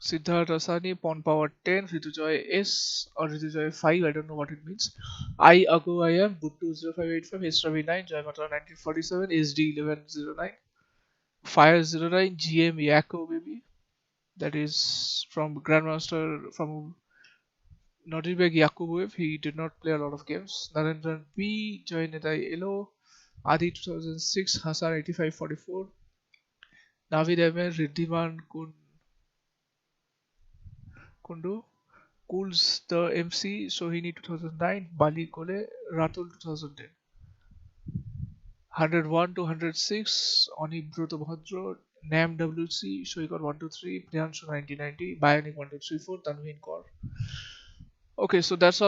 Siddharth Asani, Pawn Power 10, Ritujoy S or Ritujoy 5, I don't know what it means. I Ago I am, Buttu 0585, Histravi 9, Joy Matra 1947, SD 1109, Fire 09, GM Yako baby. That is from Grandmaster from Nottingbeg Yakubuev. He did not play a lot of games. Narendran P, Joy Nedai Elo, Adi 2006, Hassan 8544, Navid Emir, Riddiman Kundu, Cools the MC, Sohini 2009, Bali Kole, Ratul 2010. 101 to 106, Oni Bruto Bhadro, Nam WC, Shoikot 123, Priyanshu 1990, Bionic 1234, Tanveen Kaur. Okay, so that's all.